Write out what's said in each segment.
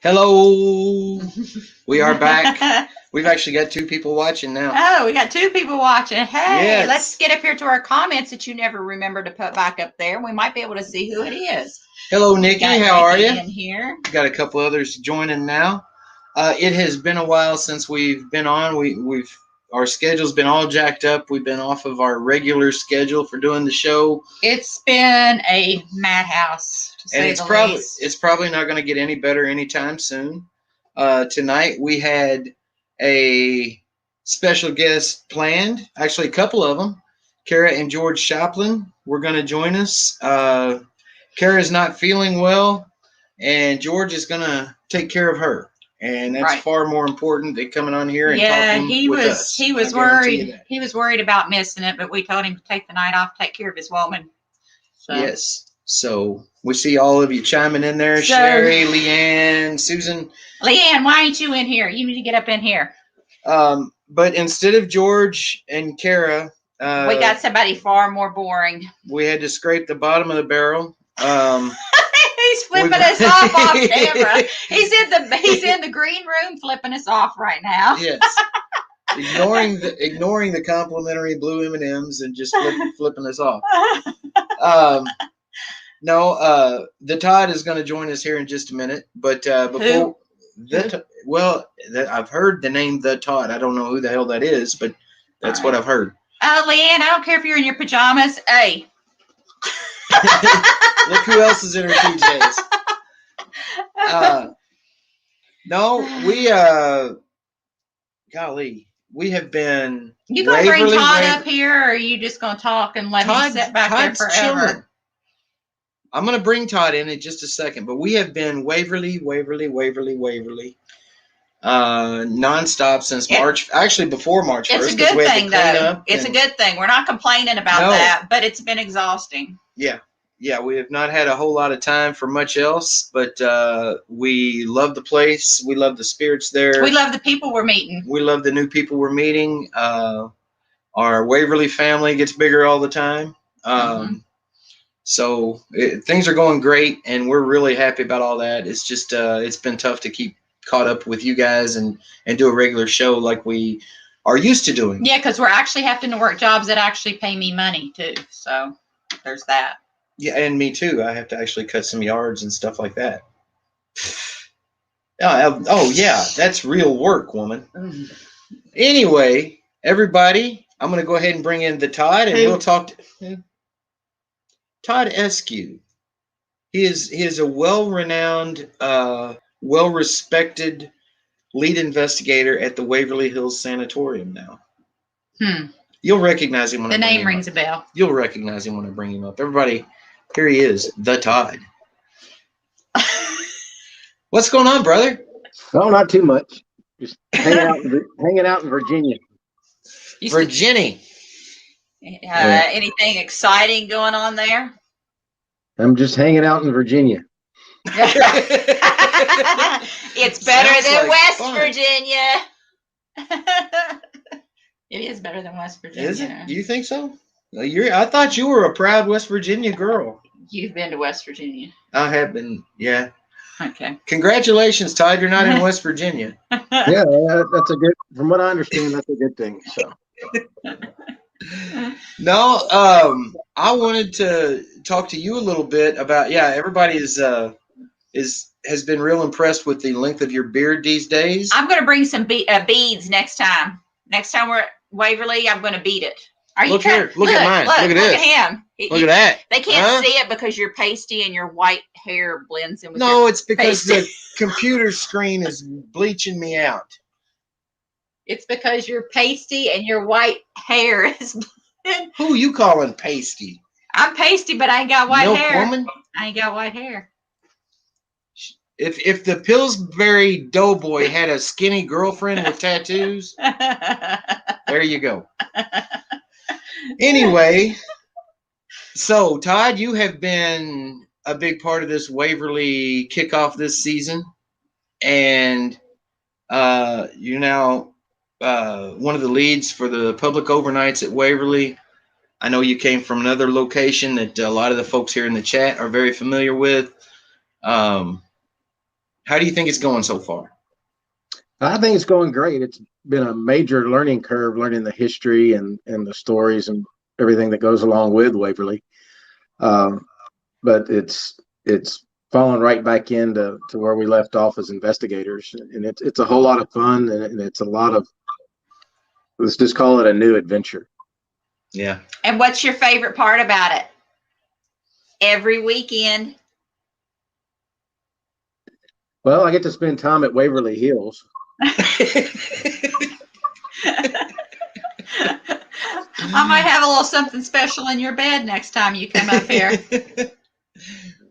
Hello, we are back. We've actually got two people watching now. Oh, we got two people watching. Hey, Yes. Let's get up here to our comments that you never remember to put back up there. We might be able to see who it is. Hello, Nikki. Got How are Nikki you? in here. Got a couple others joining now. It has been a while since we've been on. Our schedule's been all jacked up. We've been off of our regular schedule for doing the show. It's been a madhouse, to say the least. It's probably not going to get any better anytime soon. Tonight we had a special guest planned. Actually, a couple of them. Kara and George Shoplin were going to join us. Kara's not feeling well, and George is going to take care of her. And that's far more important than coming on here and talking with us. He was worried. He was worried about missing it, but we told him to take the night off, take care of his woman. So. Yes. So we see all of you chiming in there. Sherry, Leanne, Susan. Leanne, why ain't you in here? You need to get up in here. But instead of George and Kara, we got somebody far more boring. We had to scrape the bottom of the barrel. He's flipping us off camera. He's in the green room flipping us off right now. Yes. ignoring the complimentary blue M&Ms and just flipping us off. No, the Todd is going to join us here in just a minute. But before I've heard the name the Todd. I don't know who the hell that is, but that's what I've heard. Leanne, I don't care if you're in your pajamas. Hey. Look who else is in her PJs. We have been. You gonna bring Todd up here, or are you just gonna talk and let him sit back there forever? Chilling. I'm gonna bring Todd in just a second, but we have been Waverly, nonstop since March. Actually, before March 1st. It's a good thing, though. It's a good thing. We're not complaining about that, but it's been exhausting. Yeah, we have not had a whole lot of time for much else, but we love the place. We love the spirits there. We love the people we're meeting. We love the new people we're meeting. Our Waverly family gets bigger all the time. So things are going great, and we're really happy about all that. It's just it's been tough to keep caught up with you guys and do a regular show like we are used to doing. Yeah, because we're actually having to work jobs that actually pay me money, too. So there's that. Yeah, and me too. I have to actually cut some yards and stuff like that. Oh, yeah, that's real work, woman. Anyway, everybody, I'm going to go ahead and bring in the Todd, and we'll talk to Todd Eskew. He is a well-renowned, well-respected lead investigator at the Waverly Hills Sanatorium now. You'll recognize him when I bring him up. The name rings a bell. You'll recognize him when I bring him up. Everybody, here he is, the Todd. What's going on, brother? Oh, not too much. Just hanging out in Virginia. Virginia. Anything exciting going on there? I'm just hanging out in Virginia. It's better than West Virginia. It is better than West Virginia. Is it? Do you think so? I thought you were a proud West Virginia girl. You've been to West Virginia. I have been, yeah. Okay. Congratulations, Todd. You're not in West Virginia. Yeah, that's a good. From what I understand, that's a good thing. So. No, I wanted to talk to you a little bit about. Yeah, everybody has been real impressed with the length of your beard these days. I'm going to bring some beads next time. Next time we're at Waverly, I'm going to beat it. Are you look here? Look at mine. Look at this. Look at him. Look at that. They can't see it because you're pasty and your white hair blends in with your No, it's because pasty. the computer screen is bleaching me out. It's because you're pasty and your white hair is. Who you calling pasty? I'm pasty, but I ain't got white hair. Woman? I ain't got white hair. If the Pillsbury Doughboy had a skinny girlfriend with tattoos, there you go. Anyway, so Todd, you have been a big part of this Waverly kickoff this season, and you're now one of the leads for the public overnights at Waverly. I know you came from another location that a lot of the folks here in the chat are very familiar with. How do you think it's going so far? I think it's going great. It's been a major learning curve, learning the history and the stories and everything that goes along with Waverly. Um, but it's fallen right back into where we left off as investigators, and it's a whole lot of fun, and it's a lot of, let's just call it a new adventure. Yeah. And what's your favorite part about it? Every weekend. Well, I get to spend time at Waverly Hills. I might have a little something special in your bed next time you come up here.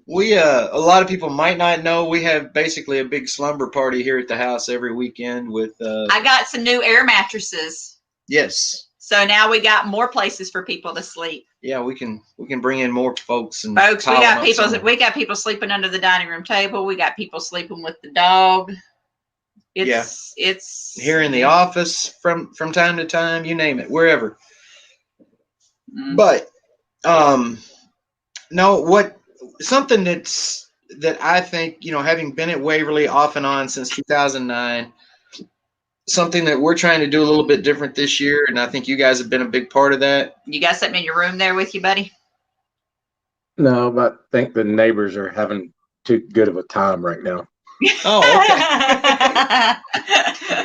We a lot of people might not know we have basically a big slumber party here at the house every weekend with I got some new air mattresses. Yes. So now we got more places for people to sleep. Yeah, we can bring in more folks and Folks, we got people somewhere. we got people sleeping under the dining room table. We got people sleeping with the dog. It's here in the office from time to time, you name it, wherever. Mm. But no, what something that I think, having been at Waverly off and on since 2009, something that we're trying to do a little bit different this year, and I think you guys have been a big part of that. You got something in your room there with you, buddy? No, but I think the neighbors are having too good of a time right now. Oh, okay.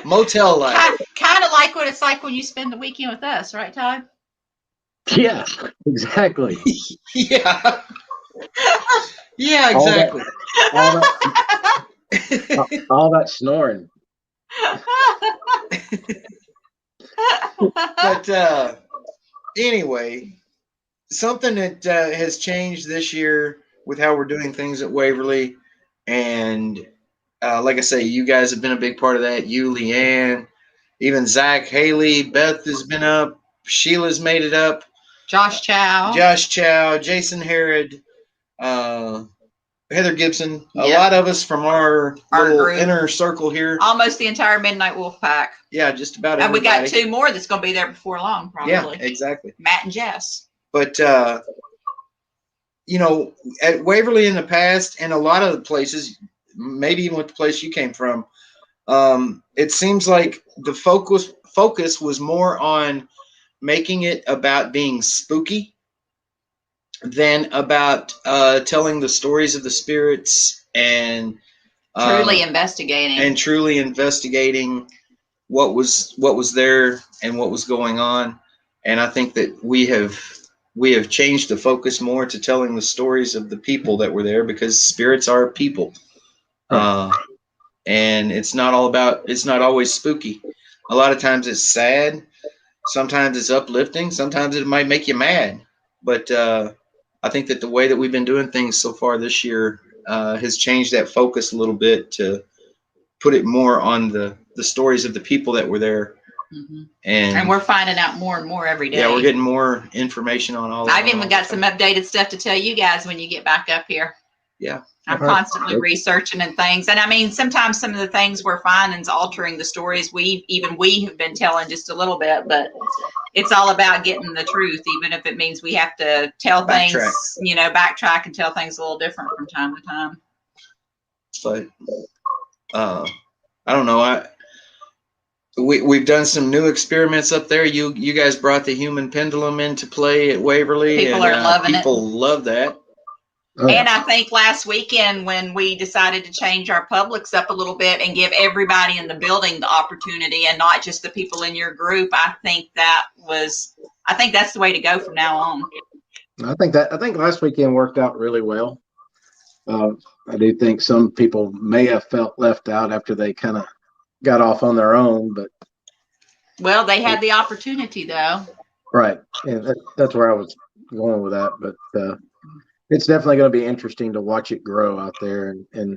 Motel life. Kind of like what it's like when you spend the weekend with us, right, Todd? Yeah, exactly. Yeah. Yeah, exactly. All that snoring. But anyway, something that has changed this year with how we're doing things at Waverly, and like I say, you guys have been a big part of that. You, Leanne, even Zach, Haley, Beth has been up. Sheila's made it up. Josh Chow, Jason Herod, Heather Gibson. A lot of us from our little group. Inner circle here. Almost the entire Midnight Wolf Pack. Yeah, just about everybody. And we got 2 more that's going to be there before long, probably. Yeah, exactly. Matt and Jess. But, at Waverly in the past, and a lot of the places, maybe even with the place you came from, it seems like the focus was more on making it about being spooky than about telling the stories of the spirits and truly investigating what was there and what was going on. And I think that we have changed the focus more to telling the stories of the people that were there, because spirits are people. And it's not always spooky. A lot of times it's sad. Sometimes it's uplifting. Sometimes it might make you mad. But I think that the way that we've been doing things so far this year has changed that focus a little bit to put it more on the stories of the people that were there. Mm-hmm. And we're finding out more and more every day. Yeah, we're getting more information on all of I've even got some updated stuff to tell you guys when you get back up here. Yeah. I'm constantly researching and things. And I mean, sometimes some of the things we're finding is altering the stories we have been telling just a little bit, but it's all about getting the truth, even if it means we have to tell things, backtrack and tell things a little different from time to time. But I don't know. We've done some new experiments up there. You guys brought the human pendulum into play at Waverly. People are loving it. People love that. And I think last weekend when we decided to change our Publix up a little bit and give everybody in the building the opportunity and not just the people in your group, I think that's the way to go from now on. I think last weekend worked out really well. I do think some people may have felt left out after they kind of got off on their own, but they had the opportunity though. Right. And that's where I was going with that. But it's definitely going to be interesting to watch it grow out there and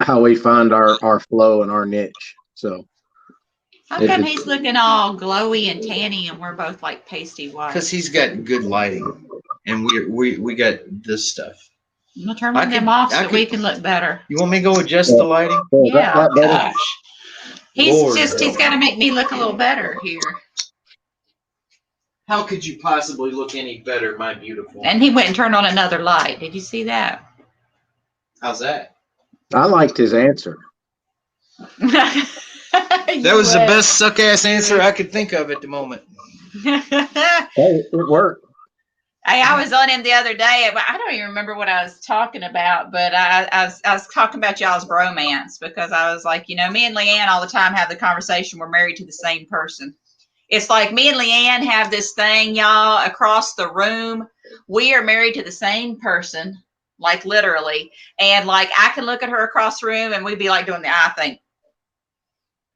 how we find our flow and our niche. So how come he's looking all glowy and tanny and we're both like pasty white? Because he's got good lighting and we got this stuff. I'm gonna turn them off so we can look better. You want me to go adjust the lighting? Yeah. Gosh. He's got to make me look a little better here. How could you possibly look any better, my beautiful? And he went and turned on another light. Did you see that? How's that? I liked his answer. That was the best suck ass answer I could think of at the moment. Hey, it worked. Hey, I was on him the other day. I don't even remember what I was talking about, but I was talking about y'all's bromance because I was like, me and Leanne all the time have the conversation. We're married to the same person. It's like me and Leanne have this thing, y'all, across the room. We are married to the same person, like literally. And like I can look at her across the room and we'd be like doing the eye thing.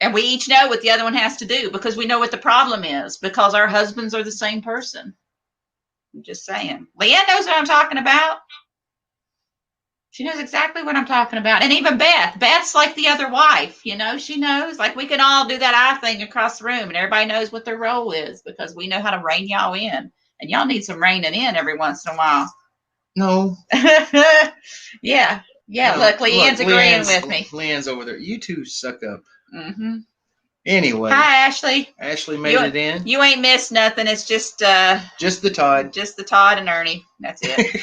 And we each know what the other one has to do because we know what the problem is because our husbands are the same person. I'm just saying. Leanne knows what I'm talking about. She knows exactly what I'm talking about. And even Beth. Beth's like the other wife. She knows. Like we can all do that eye thing across the room and everybody knows what their role is because we know how to rein y'all in. And y'all need some reining in every once in a while. No. Yeah. Yeah. No, Look, Leanne's agreeing with me. Leanne's over there. You two suck up. Mm-hmm. Anyway. Hi, Ashley. Ashley made it in. You ain't missed nothing. It's just the Todd. Just the Todd and Ernie. That's it.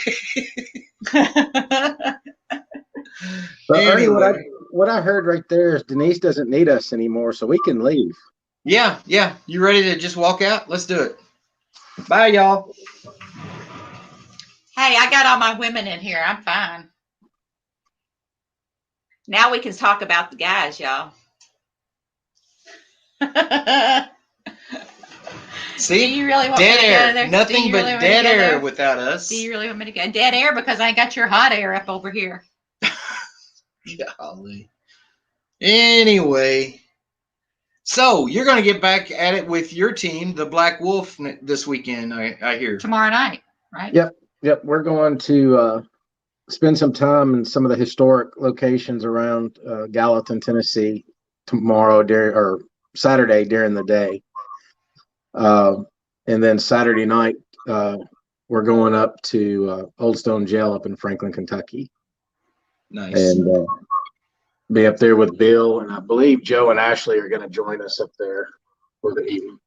But anyway. Ernie, what I heard right there is Denise doesn't need us anymore, so we can leave. Yeah. You ready to just walk out? Let's do it. Bye, y'all. Hey, I got all my women in here. I'm fine. Now we can talk about the guys, y'all. See? Do you really want dead me to air. go there? Nothing but really dead air without us. Do you really want me to go? Dead air because I got your hot air up over here. Golly. Anyway. So, you're going to get back at it with your team, the Black Wolf, this weekend, I hear. Tomorrow night, right? Yep. We're going to spend some time in some of the historic locations around Gallatin, Tennessee tomorrow or Saturday during the day. And then Saturday night, we're going up to Old Stone Jail up in Franklin, Kentucky. Nice. And be up there with Bill, and I believe Joe and Ashley are going to join us up there for the evening.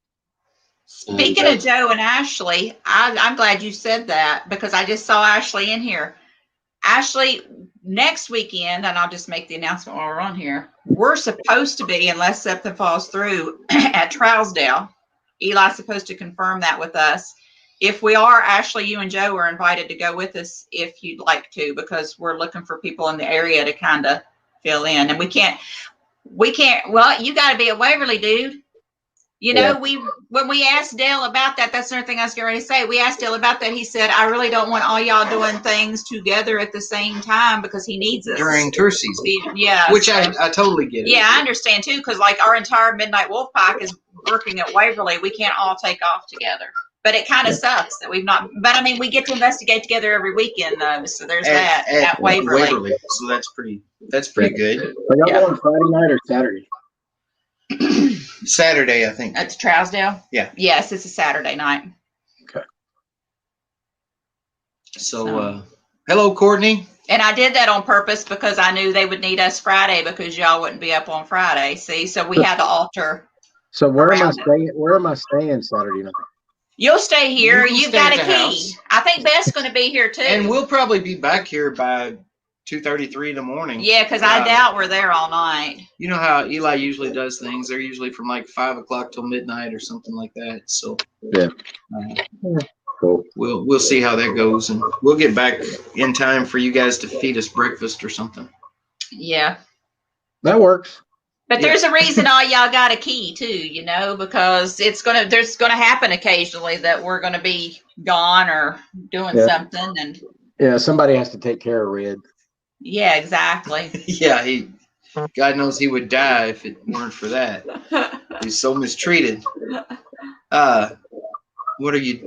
Speaking of Joe and Ashley, I'm glad you said that because I just saw Ashley in here. Ashley, next weekend, and I'll just make the announcement while we're on here, we're supposed to be, unless something falls through, at Trousdale. Eli's supposed to confirm that with us. If we are, Ashley, you and Joe are invited to go with us if you'd like to, because we're looking for people in the area to kind of fill in. And we can't, well, you got to be at Waverly, dude. When we asked Dale about that, that's another thing I was getting ready to say. We asked Dale about that. He said, I really don't want all y'all doing things together at the same time because he needs us. During tour season. Yeah. Which I totally get it. Yeah, I understand too, because like our entire Midnight Wolf Pack is working at Waverly. We can't all take off together. But it kind of sucks that we've not. But I mean, we get to investigate together every weekend, though. So there's that at Waverly. So that's pretty good. Are y'all going Friday night or Saturday? Saturday, I think. At Trousdale? Yeah. Yes, it's a Saturday night. Okay. So hello, Courtney. And I did that on purpose because I knew they would need us Friday because y'all wouldn't be up on Friday. See, so we had to alter. So where am I staying? Where am I staying Saturday night? You'll stay here. You've got a key. House. I think Beth's going to be here too. And we'll probably be back here by 2:33 in the morning. Yeah, because I doubt we're there all night. You know how Eli usually does things. They're usually from like 5 o'clock till midnight or something like that. So yeah, cool. We'll see how that goes, and we'll get back in time for you guys to feed us breakfast or something. Yeah, that works. But there's a reason all y'all got a key too, because there's gonna happen occasionally that we're gonna be gone or doing something, and somebody has to take care of Red. Yeah, exactly. Yeah, God knows he would die if it weren't for that. He's so mistreated. What are you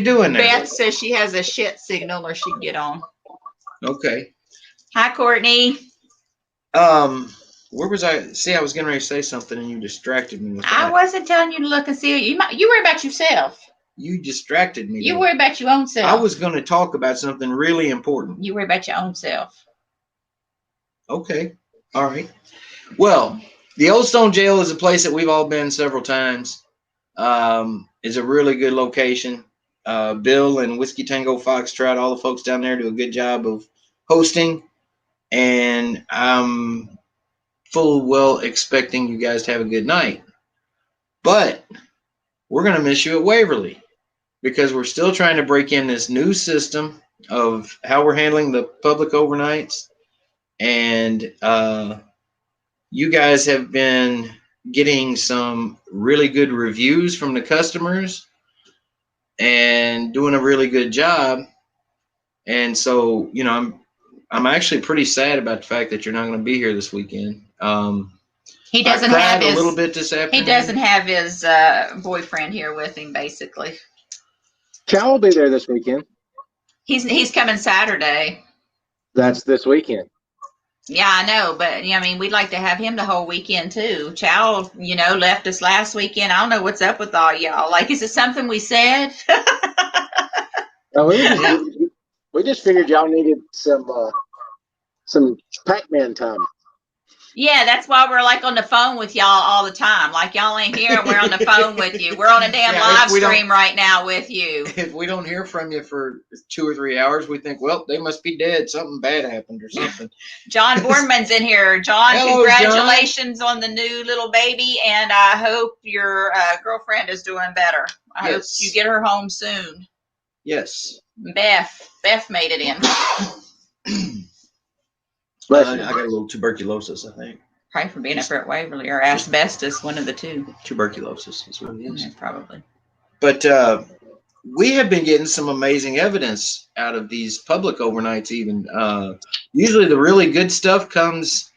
doing there? Beth says she has a shit signal or she'd get on. Okay. Hi, Courtney. Where was I? See, I was getting ready to say something and you distracted me with that. I wasn't telling you to look and see. You worry about yourself. You distracted me. You worry about your own self. I was going to talk about something really important. You worry about your own self. Okay. All right. Well, the Old Stone Jail is a place that we've all been several times. It's a really good location. Bill and Whiskey Tango Foxtrot, all the folks down there do a good job of hosting. and I'm full well expecting you guys to have a good night. But we're going to miss you at Waverly because we're still trying to break in this new system of how we're handling the public overnights. And you guys have been getting some really good reviews from the customers and doing a really good job. And so, I'm actually pretty sad about the fact that you're not going to be here this weekend. He I doesn't cried have a his little bit this afternoon. he doesn't have his boyfriend here with him. Basically, Chow will be there this weekend. he's coming Saturday. That's this weekend. Yeah, I know, but I mean, we'd like to have him the whole weekend too. Chow, left us last weekend. I don't know what's up with all y'all. Like, is it something we said? We just figured y'all needed some Pac-Man time. Yeah, that's why we're like on the phone with y'all all the time. Like, y'all ain't here and we're on the phone with you. We're on a damn live stream right now with you. If we don't hear from you for 2 or 3 hours, we think, well, they must be dead. Something bad happened or something. John Borman's in here. John, hello, congratulations on the new little baby, and I hope your girlfriend is doing better. I hope you get her home soon. Yes. Beth made it in. I got a little tuberculosis, I think. Probably from being up there at Waverly, or asbestos, one of the two. Tuberculosis is what it is. Yeah, probably. But we have been getting some amazing evidence out of these public overnights even. Usually the really good stuff comes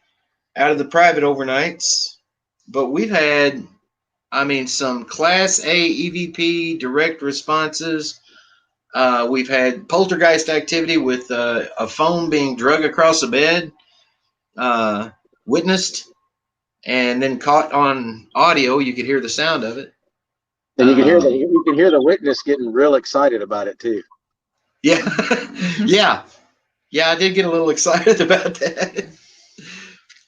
out of the private overnights. But we've had, some Class A EVP direct responses. We've had poltergeist activity with a phone being drug across a bed. Witnessed and then caught on audio. You could hear the sound of it, and you can hear the witness getting real excited about it too. Yeah. I did get a little excited about that.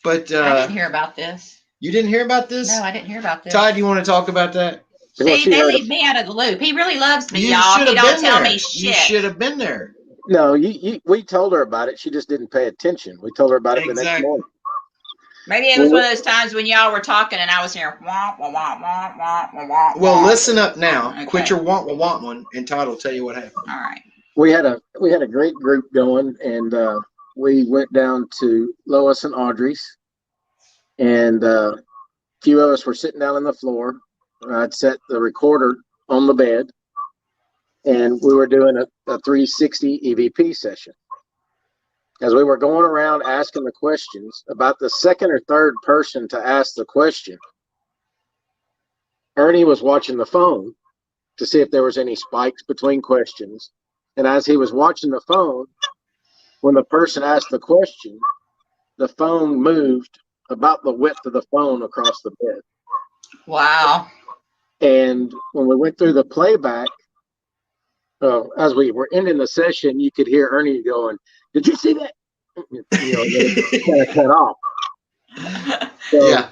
But I didn't hear about this. You didn't hear about this? No, I didn't hear about this. Todd, you want to talk about that? See, they leave me out of the loop. He really loves me, y'all. He don't tell me shit. You should have been there. No, we told her about it. She just didn't pay attention. We told her about it the next morning. Maybe it was one of those times when y'all were talking and I was here. Wah, wah, wah, wah, wah, wah, well, listen up now. Okay. Quit your want one, and Todd will tell you what happened. All right. We had a great group going, and we went down to Lois and Audrey's, and a few of us were sitting down on the floor. I'd set the recorder on the bed, and we were doing a 360 EVP session. As we were going around asking the questions, about the second or third person to ask the question, Ernie was watching the phone to see if there was any spikes between questions. And as he was watching the phone, when the person asked the question, the phone moved about the width of the phone across the bed. Wow. And when we went through the playback, as we were ending the session, you could hear Ernie going, "Did you see that?" Kind of cut off. So yeah.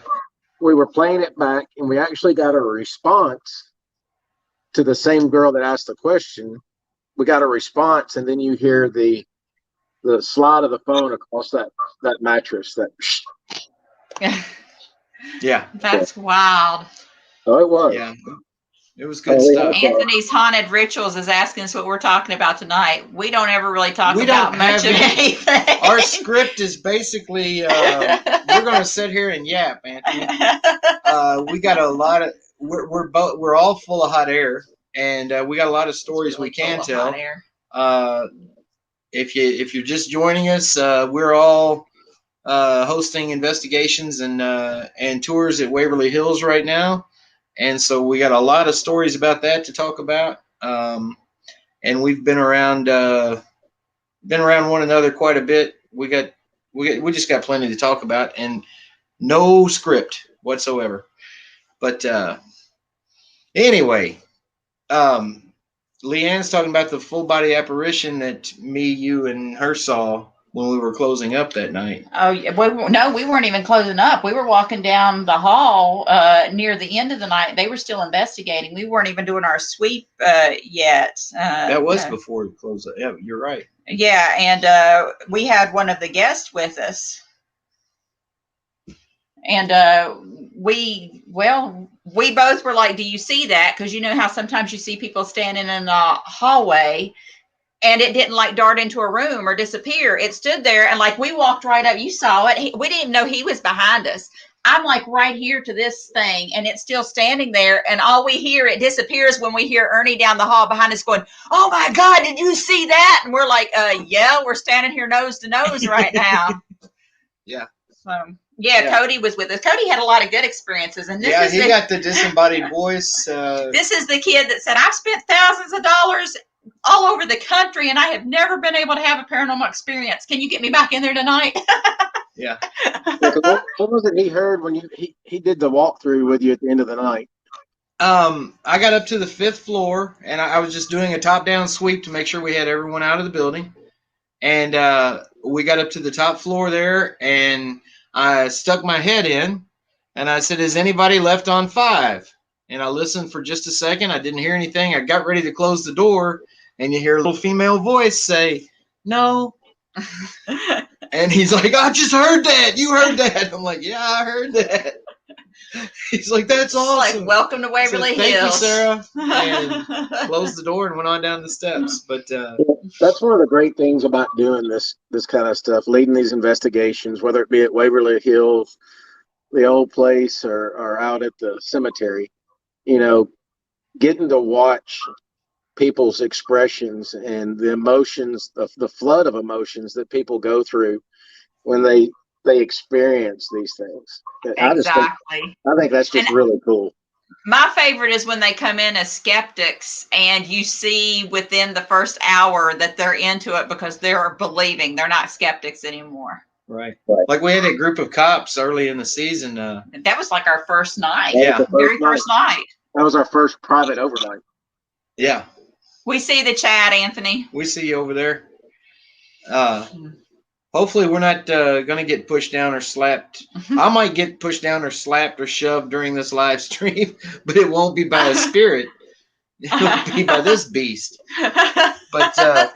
We were playing it back, and we actually got a response to the same girl that asked the question. We got a response, and then you hear the slide of the phone across that mattress. Yeah. That's wild. Oh, it was. Yeah. It was good stuff. Anthony's Haunted Rituals is asking us what we're talking about tonight. We don't ever really talk about much of anything. Our script is basically, we're going to sit here and yap, Anthony. We got a lot of, we're all full of hot air, and we got a lot of stories we can tell. If you're just joining us, we're all hosting investigations and tours at Waverly Hills right now. And so we got a lot of stories about that to talk about. And we've been around one another quite a bit. We just got plenty to talk about, and no script whatsoever. But anyway, Leanne's talking about the full body apparition that me, you, and her saw when we were closing up that night. Oh, yeah. No, we weren't even closing up. We were walking down the hall near the end of the night. They were still investigating. We weren't even doing our sweep yet. That was before we closed up. Yeah, you're right. Yeah, and we had one of the guests with us. And we both were like, do you see that? Because you know how sometimes you see people standing in the hallway and it didn't like dart into a room or disappear. It stood there and like we walked right up. You saw it. We didn't know he was behind us. I'm like right here to this thing and it's still standing there. And all we hear, it disappears when we hear Ernie down the hall behind us going, oh my God, did you see that? And we're like, yeah, we're standing here nose to nose right now. Yeah. So, yeah, Cody was with us. Cody had a lot of good experiences. And he got the disembodied voice. This is the kid that said, I've spent thousands of dollars all over the country and I have never been able to have a paranormal experience. Can you get me back in there tonight? Yeah. What was it he heard when he did the walkthrough with you at the end of the night? I got up to the 5th floor and I was just doing a top-down sweep to make sure we had everyone out of the building. And we got up to the top floor there and I stuck my head in and I said, is anybody left on 5? And I listened for just a second. I didn't hear anything. I got ready to close the door and you hear a little female voice say, no. And he's like, I just heard that. You heard that. I'm like, yeah, I heard that. He's like, that's awesome. Like, welcome to Waverly Hills. Thank you, Sarah. And closed the door and went on down the steps. But that's one of the great things about doing this kind of stuff, leading these investigations, whether it be at Waverly Hills, the old place, or out at the cemetery. You know, getting to watch people's expressions and the emotions, the flood of emotions that people go through when they experience these things. Exactly. I think that's just really cool. My favorite is when they come in as skeptics and you see within the first hour that they're into it because they're believing. They're not skeptics anymore. Right. Like we had a group of cops early in the season. That was like our first night. Yeah. First night. That was our first private overnight. Yeah. We see the chat, Anthony. We see you over there. Hopefully we're not going to get pushed down or slapped. I might get pushed down or slapped or shoved during this live stream, but it won't be by a spirit. It'll be by this beast. But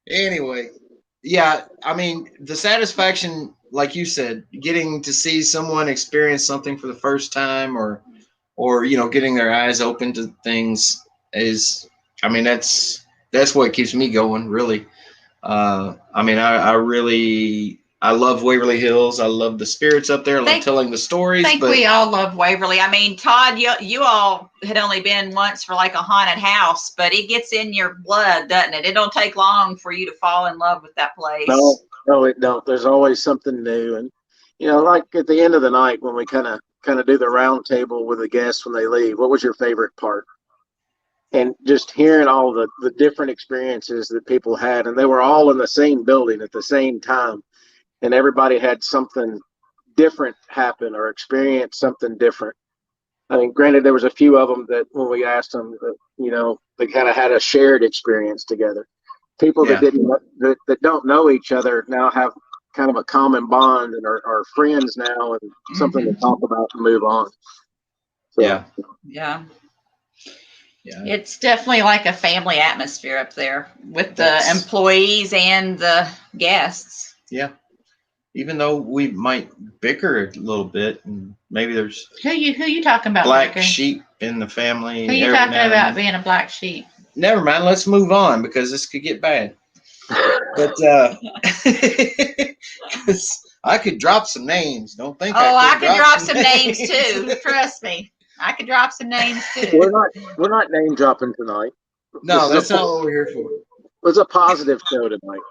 anyway, yeah, I mean, the satisfaction, like you said, getting to see someone experience something for the first time or getting their eyes open to things is, I mean, that's what keeps me going, really. I mean, I love Waverly Hills. I love the spirits up there. I love telling the stories. I think we all love Waverly. I mean, Todd, you all had only been once for like a haunted house, but it gets in your blood, doesn't it? It don't take long for you to fall in love with that place. No, it don't. There's always something new. And, like at the end of the night when we kind of do the round table with the guests when they leave, what was your favorite part? And just hearing all the different experiences that people had, and they were all in the same building at the same time, and everybody had something different happen or experience something different. I mean, granted, there was a few of them that when we asked them, they kind of had a shared experience together. People that that don't know each other now have kind of a common bond and are friends now and something to talk about and move on. So, yeah. It's definitely like a family atmosphere up there with the employees and the guests. Yeah. Even though we might bicker a little bit, and maybe there's who you talking about? Black sheep in the family. Who you talking about being a black sheep? Never mind. Let's move on because this could get bad. But I could drop some names. Don't think. I could drop some names too. Trust me. I could drop some names too. We're not name dropping tonight. No, that's not what we're here for. It's a positive show tonight.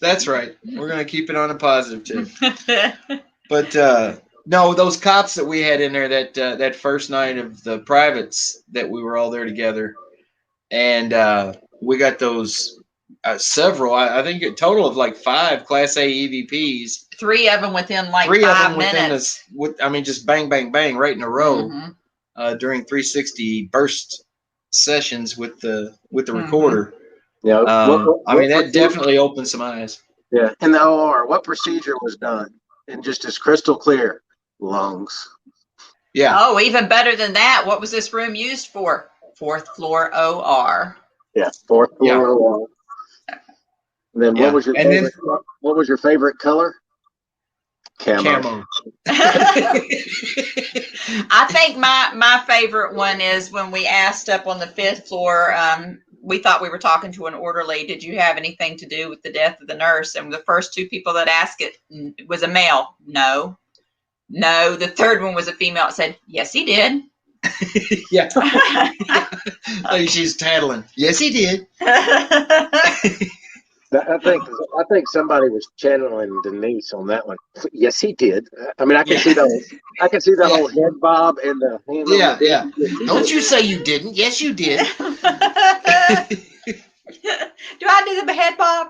That's right. We're gonna keep it on a positive too. But no, those cops that we had in there that first night of the privates that we were all there together, and we got those several. I think a total of like 5 Class A EVPs. 3 of them within like 5 minutes. Just bang, bang, bang, right in a row. During 360 burst sessions with the recorder. You know, I mean, that procedure- definitely opened some eyes. Yeah, in the OR, what procedure was done? And just as crystal clear, lungs. Yeah. Oh, even better than that. What was this room used for? Fourth floor OR. Yeah, fourth floor Yeah. OR. And then Yeah. what was your And then- favorite? What was your favorite color? Camo. I think my favorite one is when we asked up on the fifth floor. We thought we were talking to an orderly. Did you have anything to do with the death of the nurse? And the first two people that asked it was a male. No. The third one was a female. It said, yes, he did. Yeah. Like she's tattling. Yes, he did. I think somebody was channeling Denise on that one. Yes, he did. I mean, I can see the whole head bob and the hand. Yeah, yeah. Don't you say you didn't? Yes, you did. Do I do the head bob?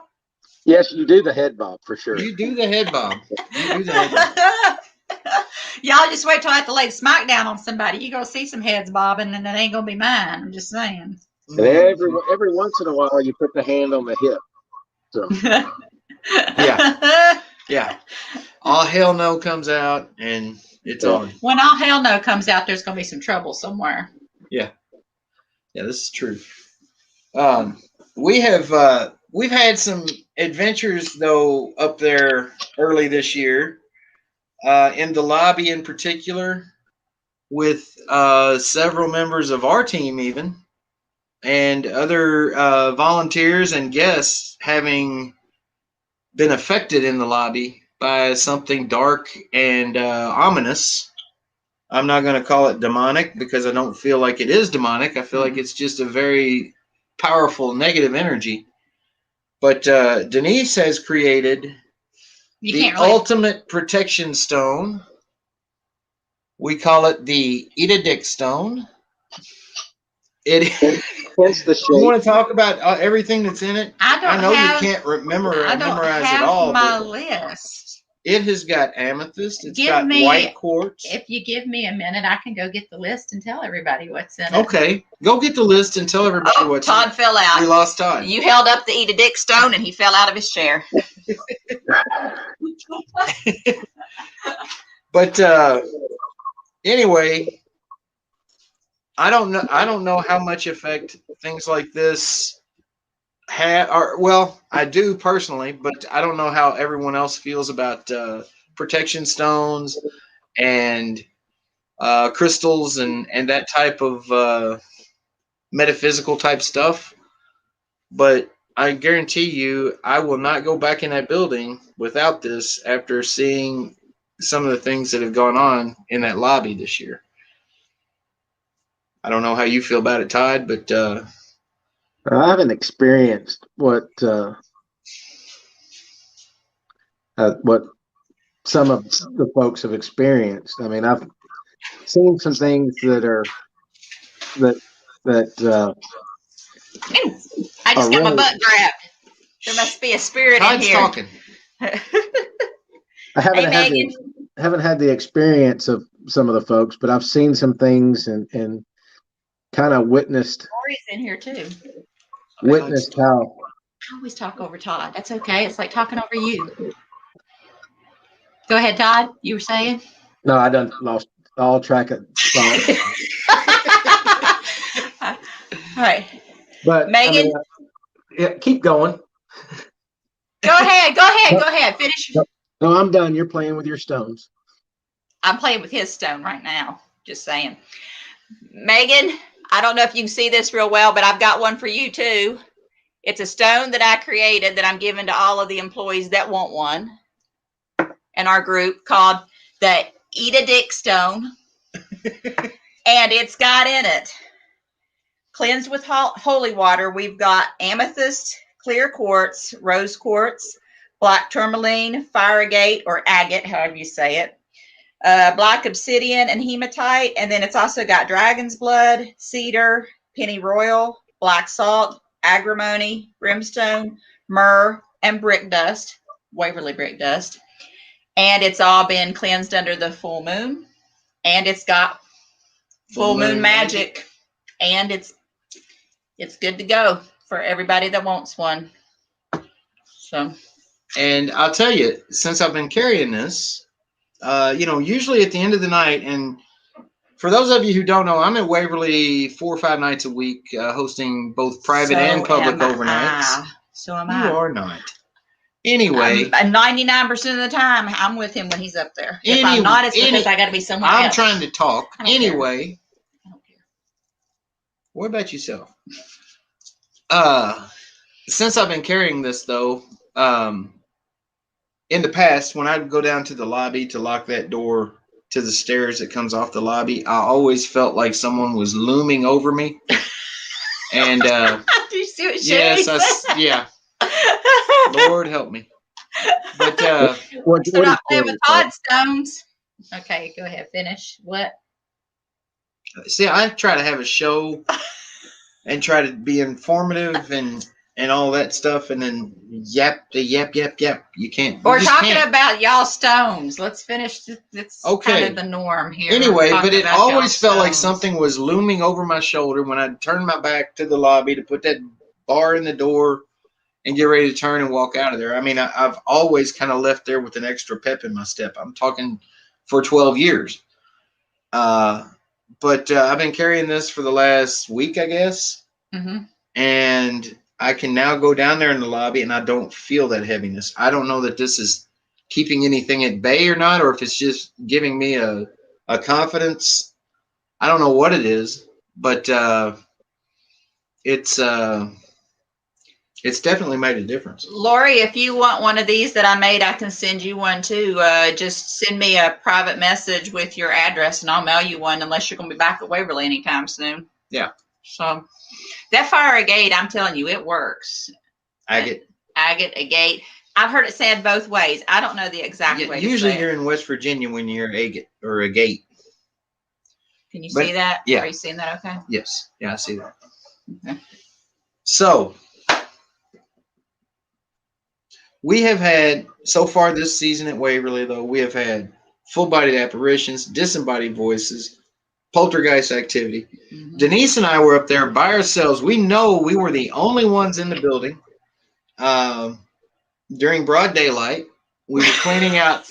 Yes, you do the head bob for sure. You do the head bob. You do the head bob. Y'all just wait till I have to lay the smack down on somebody. You're going to see some heads bobbing, and it ain't going to be mine. I'm just saying. And every once in a while, you put the hand on the hip. So. Yeah. All hell no comes out, and it's on. When all hell no comes out, there's going to be some trouble somewhere. Yeah, this is true. We've had some adventures though up there early this year, in the lobby in particular, with several members of our team even, and other volunteers and guests having been affected in the lobby by something dark and ominous. I'm not going to call it demonic because I don't feel like it is demonic. I feel like it's just a very powerful negative energy. But Denise has created the ultimate protection stone. We call it the Eat a Dick Stone. You want to talk about everything that's in it? I know you can't memorize it all. My list. It has got amethyst. It's got white quartz. If you give me a minute, I can go get the list and tell everybody what's in it. Okay, go get the list and tell everybody what's in it. Todd fell out. We lost Todd. You held up the Eat a Dick Stone, and he fell out of his chair. But anyway, I don't know how much effect things like this I do personally, but I don't know how everyone else feels about protection stones and crystals and that type of metaphysical type stuff. But I guarantee you, I will not go back in that building without this after seeing some of the things that have gone on in that lobby this year. I don't know how you feel about it, Todd, but I haven't experienced what some of the folks have experienced. I mean, I've seen some things that I just got my butt grabbed. There must be a spirit in here. Talking. I haven't had the experience of some of the folks, but I've seen some things and kind of witnessed. Lori's in here too. Witnessed how. I always talk over Todd. That's okay. It's like talking over you. Go ahead, Todd. You were saying? No, I done lost all track of thought. All right. But Megan, keep going. Go ahead. Finish. No, I'm done. You're playing with your stones. I'm playing with his stone right now. Just saying. Megan, I don't know if you can see this real well, but I've got one for you too. It's a stone that I created that I'm giving to all of the employees that want one in our group, called the Eat a Dick Stone. And it's got in it, cleansed with holy water, we've got amethyst, clear quartz, rose quartz, black tourmaline, fire agate or agate, however you say it, black obsidian and hematite. And then it's also got dragon's blood, cedar, pennyroyal, black salt, agrimony, brimstone, myrrh, and brick dust, Waverly brick dust. And it's all been cleansed under the full moon. And it's got full moon magic. And it's good to go. for everybody that wants one. So. And I'll tell you, since I've been carrying this, usually at the end of the night, and for those of you who don't know, I'm at Waverly 4 or 5 nights a week, hosting both private and public overnights. So am You I. are not. Anyway, 99% of the time, I'm with him when he's up there. If I'm not, it's because I got to be somewhere else. I'm trying to talk. Anyway, I don't care. What about yourself? Since I've been carrying this, though, in the past, when I'd go down to the lobby to lock that door to the stairs that comes off the lobby, I always felt like someone was looming over me. And do you see what yes, yeah. Lord help me. But we're not playing with odd stones. Okay, go ahead. Finish. What? See, I try to have a show and try to be informative and all that stuff, and then yap. You can't. We're talking about y'all stones. Let's finish. It's okay. Kind of the norm here. Anyway, but it always felt like something was looming over my shoulder when I'd turn my back to the lobby to put that bar in the door and get ready to turn and walk out of there. I mean, I've always kind of left there with an extra pep in my step. I'm talking for 12 years. But I've been carrying this for the last week, I guess. Mm-hmm. And I can now go down there in the lobby and I don't feel that heaviness. I don't know that this is keeping anything at bay or not, or if it's just giving me a confidence. I don't know what it is, but it's definitely made a difference. Lori, if you want one of these that I made, I can send you one too. Just send me a private message with your address and I'll mail you one unless you're going to be back at Waverly anytime soon. Yeah. So that fire agate, I'm telling you, it works. Agate, agate. I've heard it said both ways. I don't know the exact way. Usually you're in West Virginia when you're agate or a gate. Can you see that? Yeah. Are you seeing that okay? Yes. Yeah, I see that. Okay. So we have had, so far this season at Waverly, though, we have had full-bodied apparitions, disembodied voices, poltergeist activity. Mm-hmm. Denise and I were up there by ourselves. We know we were the only ones in the building during broad daylight. We were cleaning out.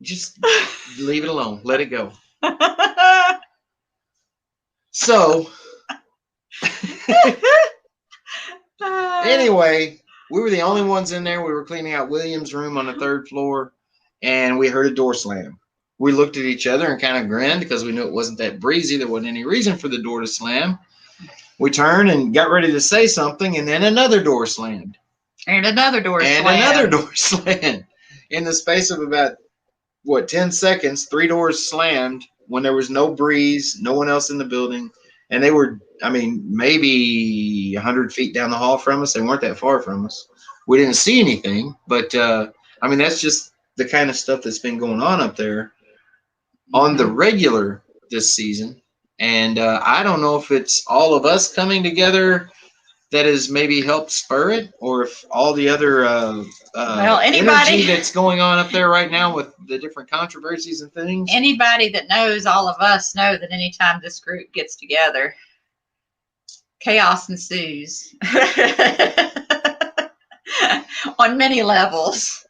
Just leave it alone. Let it go. So, anyway, we were the only ones in there. We were cleaning out William's room on the 3rd floor, and we heard a door slam. We looked at each other and kind of grinned because we knew it wasn't that breezy. There wasn't any reason for the door to slam. We turned and got ready to say something, and then another door slammed. And another door slammed. And another door slammed. In the space of about, 10 seconds, 3 doors slammed when there was no breeze, no one else in the building. And they were, maybe 100 feet down the hall from us. They weren't that far from us. We didn't see anything, but, that's just the kind of stuff that's been going on up there on the regular this season. And I don't know if it's all of us coming together that has maybe helped spur it, or if all the other energy that's going on up there right now with the different controversies and things. Anybody that knows all of us know that anytime this group gets together, chaos ensues on many levels.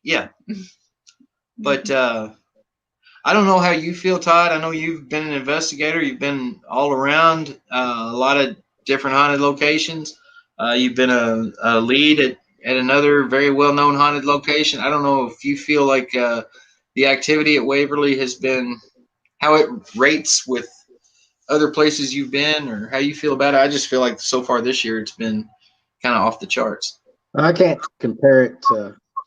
Yeah. But I don't know how you feel, Todd. I know you've been an investigator. You've been all around a lot of different haunted locations. You've been a lead at another very well-known haunted location. I don't know if you feel like the activity at Waverly has been, how it rates with other places you've been, or how you feel about it. I just feel like so far this year it's been kind of off the charts. I can't compare it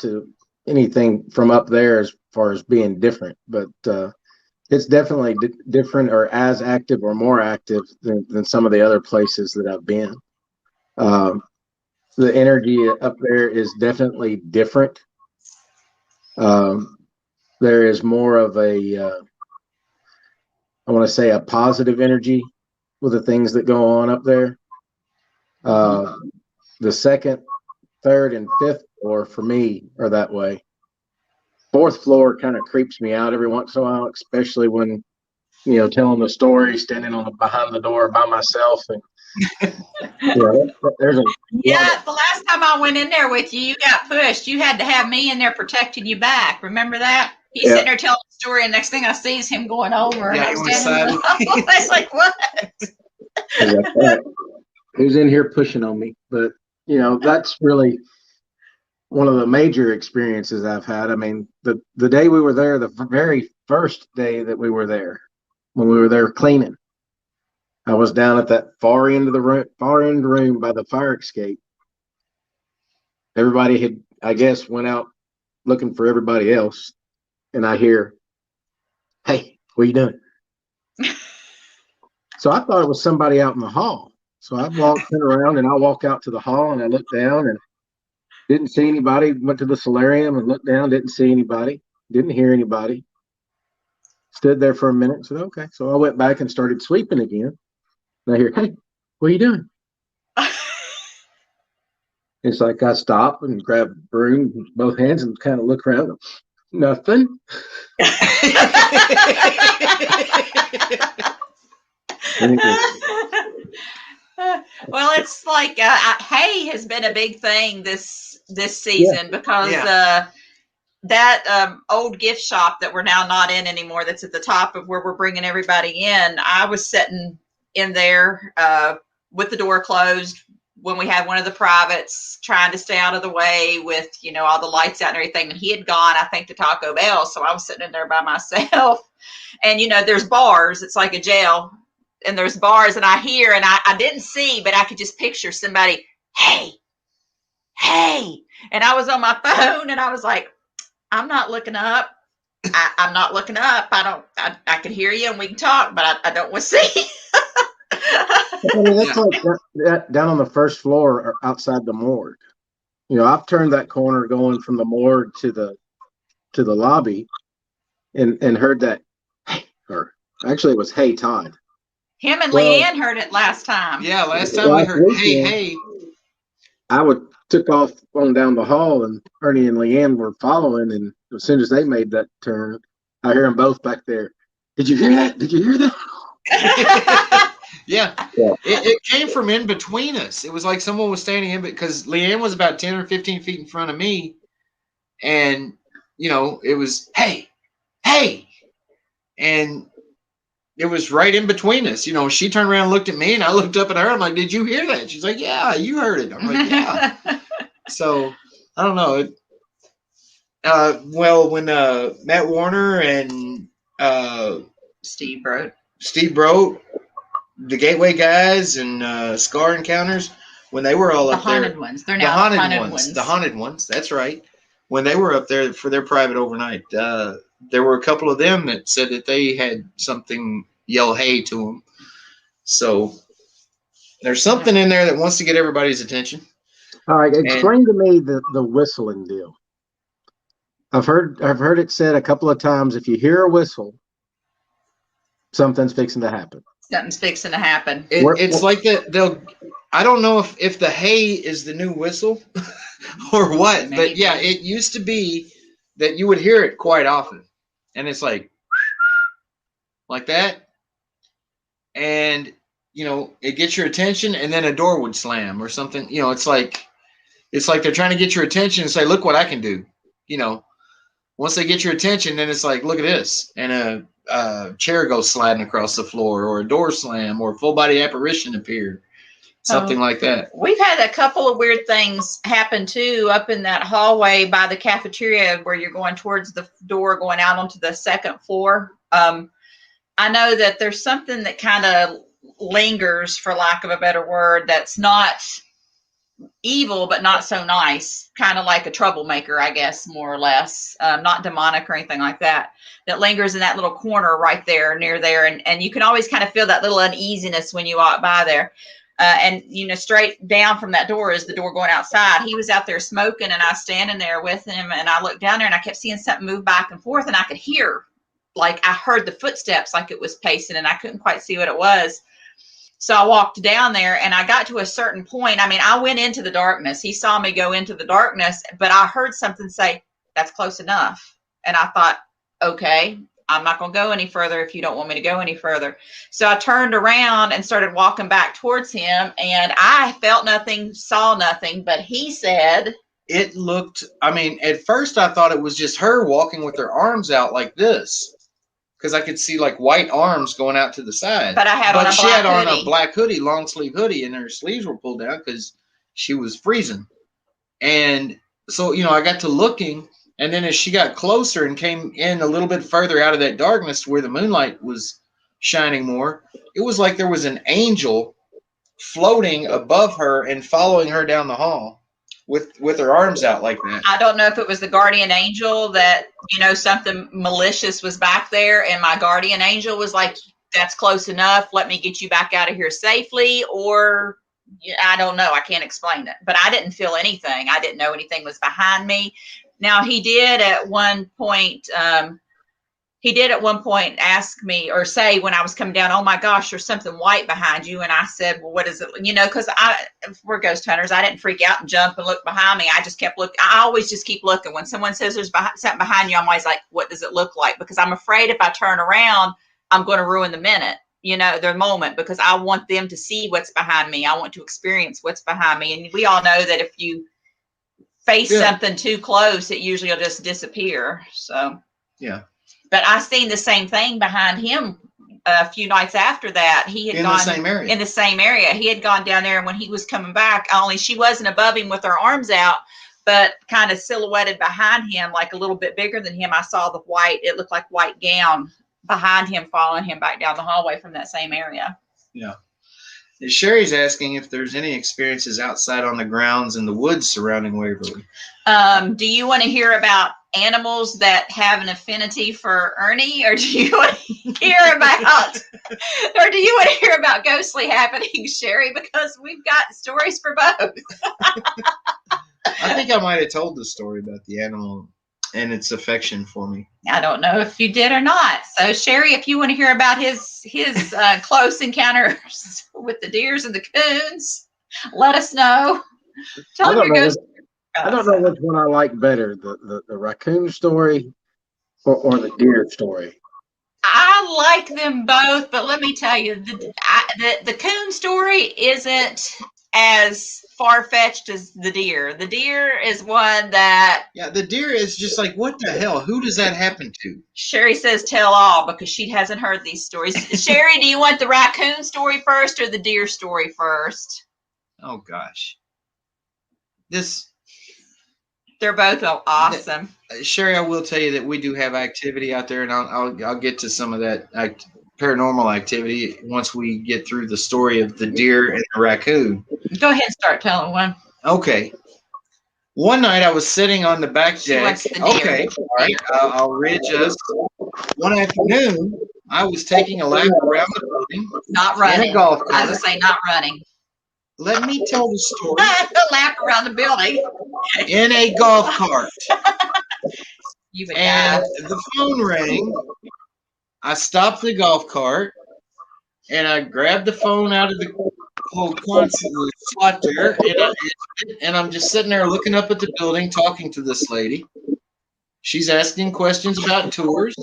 to anything from up there as far as being different, but it's definitely different, or as active or more active than some of the other places that I've been. The energy up there is definitely different. There is more of I want to say a positive energy with the things that go on up there. The 2nd, 3rd, and 5th floor for me are that way. 4th floor kind of creeps me out every once in a while, especially when telling the story, standing behind the door by myself, and there's a lot Yeah, the last time I went in there with you, you got pushed. You had to have me in there protecting you back. Remember that? He's yeah, sitting there telling the story, and next thing I see is him going over, and Yeah, I'm he went standing in the silent. hallway. I was like, what? yeah, all right. Who's in here pushing on me? But that's really one of the major experiences I've had. I mean, the day we were there, the very first day that we were there, when we were there cleaning, I was down at that far end of the room by the fire escape. Everybody had, I guess, went out looking for everybody else, and I hear, "Hey, what are you doing?" So I thought it was somebody out in the hall. So I turned around and I walk out to the hall and I looked down and didn't see anybody. Went to the solarium and looked down, didn't see anybody, didn't hear anybody. Stood there for a minute and said, okay. So I went back and started sweeping again. And I hear, hey, what are you doing? It's like I stop and grab a broom with both hands and kind of look around. Nothing. Well, it's like hay has been a big thing this season because that old gift shop that we're now not in anymore, that's at the top of where we're bringing everybody in. I was sitting in there with the door closed when we had one of the privates, trying to stay out of the way with all the lights out and everything. And he had gone, I think, to Taco Bell, so I was sitting in there by myself. And there's bars. It's like a jail. And there's bars, and I hear, and I didn't see, but I could just picture somebody, hey, and I was on my phone, and I was like, I'm not looking up. I'm not looking up. I can hear you and we can talk, but I don't want to see. I mean, that's like that down on the first floor or outside the morgue. I've turned that corner going from the morgue to the lobby and heard that, hey, or actually it was, hey, Todd. Him and Leanne heard it last time. Yeah, last time we heard, hey. I took off on down the hall, and Ernie and Leanne were following, and as soon as they made that turn, I hear them both back there. Did you hear that? Did you hear that? Yeah. It came from in between us. It was like someone was standing in, because Leanne was about 10 or 15 feet in front of me, and it was hey, and it was right in between us. She turned around and looked at me, and I looked up at her. I'm like, did you hear that? She's like, yeah, you heard it. I'm like, yeah. So I don't know. Well, when Matt Warner and Steve Brote, the Gateway guys, and Scar Encounters, when they were all up there, the haunted ones. They're now the haunted ones. The haunted ones. That's right. When they were up there for their private overnight, there were a couple of them that said that they had something yell hey to them. So there's something in there that wants to get everybody's attention. All right, explain to me the whistling deal. I've heard it said a couple of times, if you hear a whistle, something's fixing to happen. Something's fixing to happen. It's like that. I don't know if the hay is the new whistle or what, but yeah, it used to be that you would hear it quite often, and it's like that, and it gets your attention, and then a door would slam or something. It's like they're trying to get your attention and say, look what I can do. Once they get your attention, then it's like, look at this, and a chair goes sliding across the floor, or a door slam, or a full body apparition appeared, something like that. We've had a couple of weird things happen too up in that hallway by the cafeteria where you're going towards the door going out onto the second floor. I know that there's something that kind of lingers, for lack of a better word, that's not evil but not so nice, kind of like a troublemaker, I guess, more or less, not demonic or anything like that lingers in that little corner right there near there, and you can always kind of feel that little uneasiness when you walk by there. And straight down from that door is the door going outside. He was out there smoking, and I was standing there with him, and I looked down there and I kept seeing something move back and forth, and I could hear, like I heard the footsteps, like it was pacing, and I couldn't quite see what it was. So I walked down there, and I got to a certain point. I mean, I went into the darkness. He saw me go into the darkness, but I heard something say, that's close enough. And I thought, okay. I'm not going to go any further if you don't want me to go any further. So I turned around and started walking back towards him, and I felt nothing, saw nothing, but he said, it looked, I mean, at first I thought it was just her walking with her arms out like this, because I could see like white arms going out to the side. But I had on a she black had on hoodie. a black hoodie, long sleeve hoodie, and her sleeves were pulled down because she was freezing. And so, I got to looking, and then as she got closer and came in a little bit further out of that darkness where the moonlight was shining more, it was like there was an angel floating above her and following her down the hall with her arms out like that. I don't know if it was the guardian angel that, something malicious was back there, and my guardian angel was like, that's close enough. Let me get you back out of here safely. Or I don't know. I can't explain it, but I didn't feel anything. I didn't know anything was behind me. Now he did at one point ask me or say when I was coming down, oh my gosh, there's something white behind you. And I said, well, what is it? Because we're ghost hunters. I didn't freak out and jump and look behind me. I just kept looking. I always just keep looking. When someone says there's something behind you, I'm always like, what does it look like? Because I'm afraid if I turn around, I'm going to ruin the minute, the moment, because I want them to see what's behind me. I want to experience what's behind me. And we all know that if you face something too close, it usually will just disappear. So, yeah. But I seen the same thing behind him a few nights after that. He had gone in the same area. He had gone down there, and when he was coming back, only she wasn't above him with her arms out, but kind of silhouetted behind him, like a little bit bigger than him. I saw the white, it looked like white gown behind him, following him back down the hallway from that same area. Yeah. Sherry's asking if there's any experiences outside on the grounds in the woods surrounding Waverly. Do you want to hear about animals that have an affinity for Ernie, or do you want to hear about ghostly happenings, Sherry? Because we've got stories for both. I think I might have told the story about the animal and its affection for me. I don't know if you did or not. So, Sherry, if you want to hear about his close encounters with the deers and the coons, let us know. Tell him your ghost. I don't know which one I like better, the raccoon story or the deer story. I like them both, but let me tell you, the coon story isn't as far-fetched as the deer. The deer is one that... Yeah, the deer is just like, what the hell? Who does that happen to? Sherry says tell all because she hasn't heard these stories. Sherry, do you want the raccoon story first or the deer story first? Oh, gosh. They're both awesome. Sherry, I will tell you that we do have activity out there, and I'll get to some of that paranormal activity once we get through the story of the deer and the raccoon. Go ahead and start telling one. Okay. One night I was sitting on the back deck. Okay, all right. I'll readjust. One afternoon, I was taking a lap around the building. Not running. In a golf cart. I was going to say not running. Let me tell the story. A lap around the building. In a golf cart. You would and die. The phone rang. I stopped the golf cart, and I grabbed the phone out of the whole console slot there, and I'm just sitting there looking up at the building, talking to this lady. She's asking questions about tours,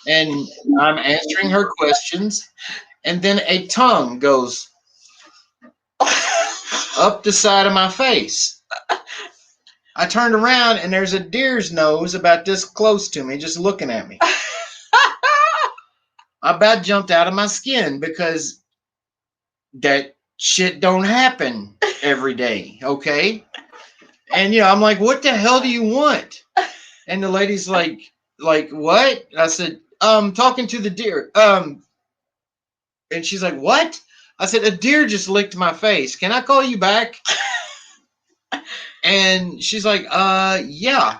and I'm answering her questions, and then a tongue goes up the side of my face. I turned around, and there's a deer's nose about this close to me, just looking at me. I about jumped out of my skin because that shit don't happen every day, okay? And, I'm like, what the hell do you want? And the lady's like, what? I said, talking to the deer. And she's like, what? I said, a deer just licked my face. Can I call you back? And she's like, yeah.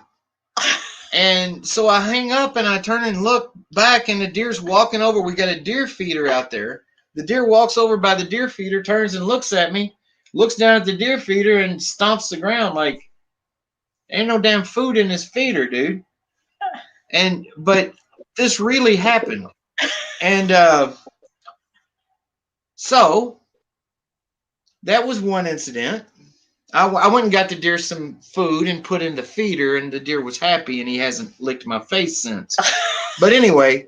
And so I hang up and I turn and look back, and the deer's walking over. We got a deer feeder out there. The deer walks over by the deer feeder, turns and looks at me, looks down at the deer feeder, and stomps the ground like, ain't no damn food in this feeder, dude. But this really happened. And so that was one incident. I went and got the deer some food and put in the feeder, and the deer was happy, and he hasn't licked my face since. But anyway,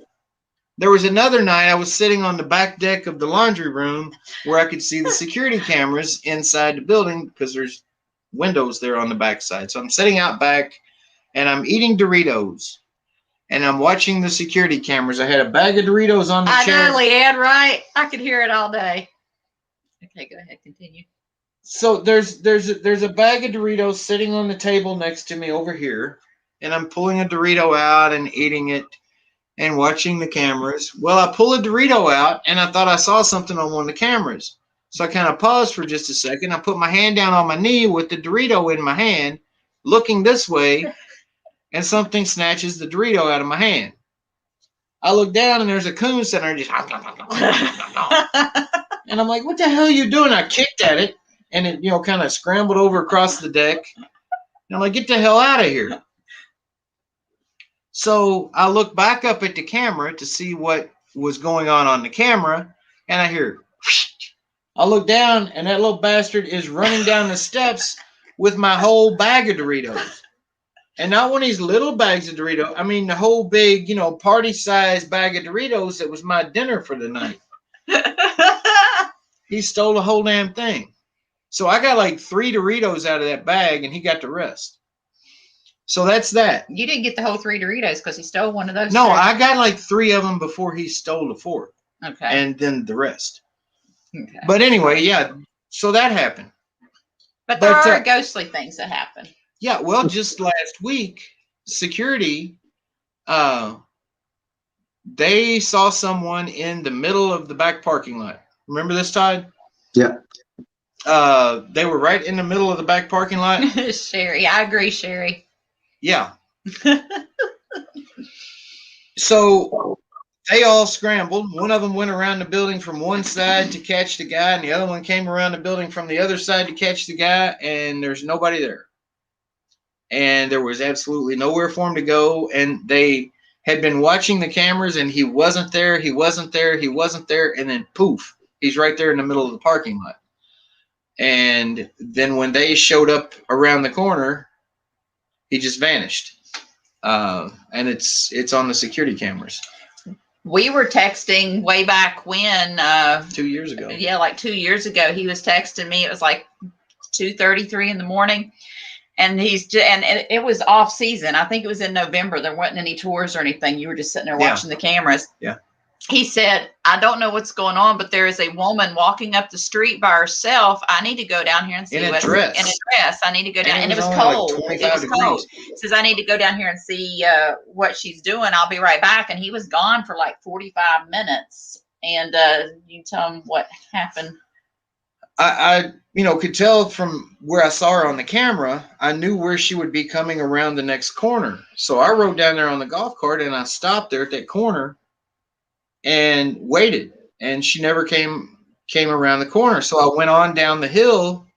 there was another night I was sitting on the back deck of the laundry room where I could see the security cameras inside the building because there's windows there on the backside. So I'm sitting out back and I'm eating Doritos and I'm watching the security cameras. I had a bag of Doritos on the chair. I know, Leanne, right? I could hear it all day. Okay, go ahead, continue. So there's a bag of Doritos sitting on the table next to me over here, and I'm pulling a Dorito out and eating it and watching the cameras. Well, I pull a Dorito out and I thought I saw something on one of the cameras. So I kind of paused for just a second. I put my hand down on my knee with the Dorito in my hand, looking this way, and something snatches the Dorito out of my hand. I look down and there's a coon sitting there just and I'm like, what the hell are you doing? I kicked at it and it, kind of scrambled over across the deck. And I'm like, get the hell out of here. So I look back up at the camera to see what was going on the camera, and I hear, I look down, and that little bastard is running down the steps with my whole bag of Doritos. And not one of these little bags of Doritos. I mean, the whole big, party-sized bag of Doritos that was my dinner for the night. He stole the whole damn thing. So I got like 3 Doritos out of that bag, and he got the rest. So that's that. You didn't get the whole 3 Doritos because he stole one of those. No, I got like 3 of them before he stole the 4th. Okay. And then the rest. Okay. But anyway, yeah. So that happened. But there are ghostly things that happen. Yeah. Well, just last week, security, they saw someone in the middle of the back parking lot. Remember this, Todd? Yeah. They were right in the middle of the back parking lot. Sherry, I agree, Sherry. Yeah. So they all scrambled. One of them went around the building from one side to catch the guy, and the other one came around the building from the other side to catch the guy, and there's nobody there. And there was absolutely nowhere for him to go, and they had been watching the cameras, and he wasn't there, he wasn't there, he wasn't there, and then poof, he's right there in the middle of the parking lot. And then when they showed up around the corner, he just vanished. And it's on the security cameras. We were texting way back when. 2 years ago. Yeah, like 2 years ago. He was texting me. It was like 2:33 in the morning. And it was off season. I think it was in November. There wasn't any tours or anything. You were just sitting there watching the cameras. Yeah. He said, I don't know what's going on, but there is a woman walking up the street by herself. I need to go down here and see in a dress. I need to go down. And it was cold. It was cold. He says, I need to go down here and see what she's doing. I'll be right back. And he was gone for like 45 minutes. And you tell him what happened. I could tell from where I saw her on the camera, I knew where she would be coming around the next corner. So I rode down there on the golf cart and I stopped there at that corner and waited, and she never came around the corner. So I went on down the hill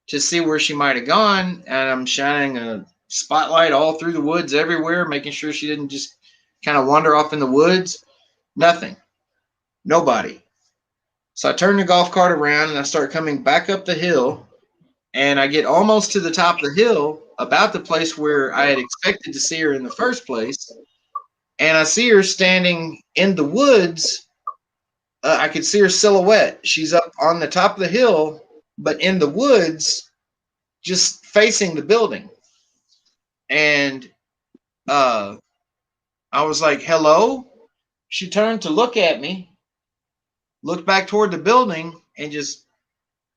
to see where she might have gone, and I'm shining a spotlight all through the woods everywhere, making sure she didn't just kind of wander off in the woods. Nothing. Nobody. So I turn the golf cart around and I start coming back up the hill, and I get almost to the top of the hill, about the place where I had expected to see her in the first place. And I see her standing in the woods. I could see her silhouette. She's up on the top of the hill, but in the woods, just facing the building. And I was like, hello? She turned to look at me, looked back toward the building, and just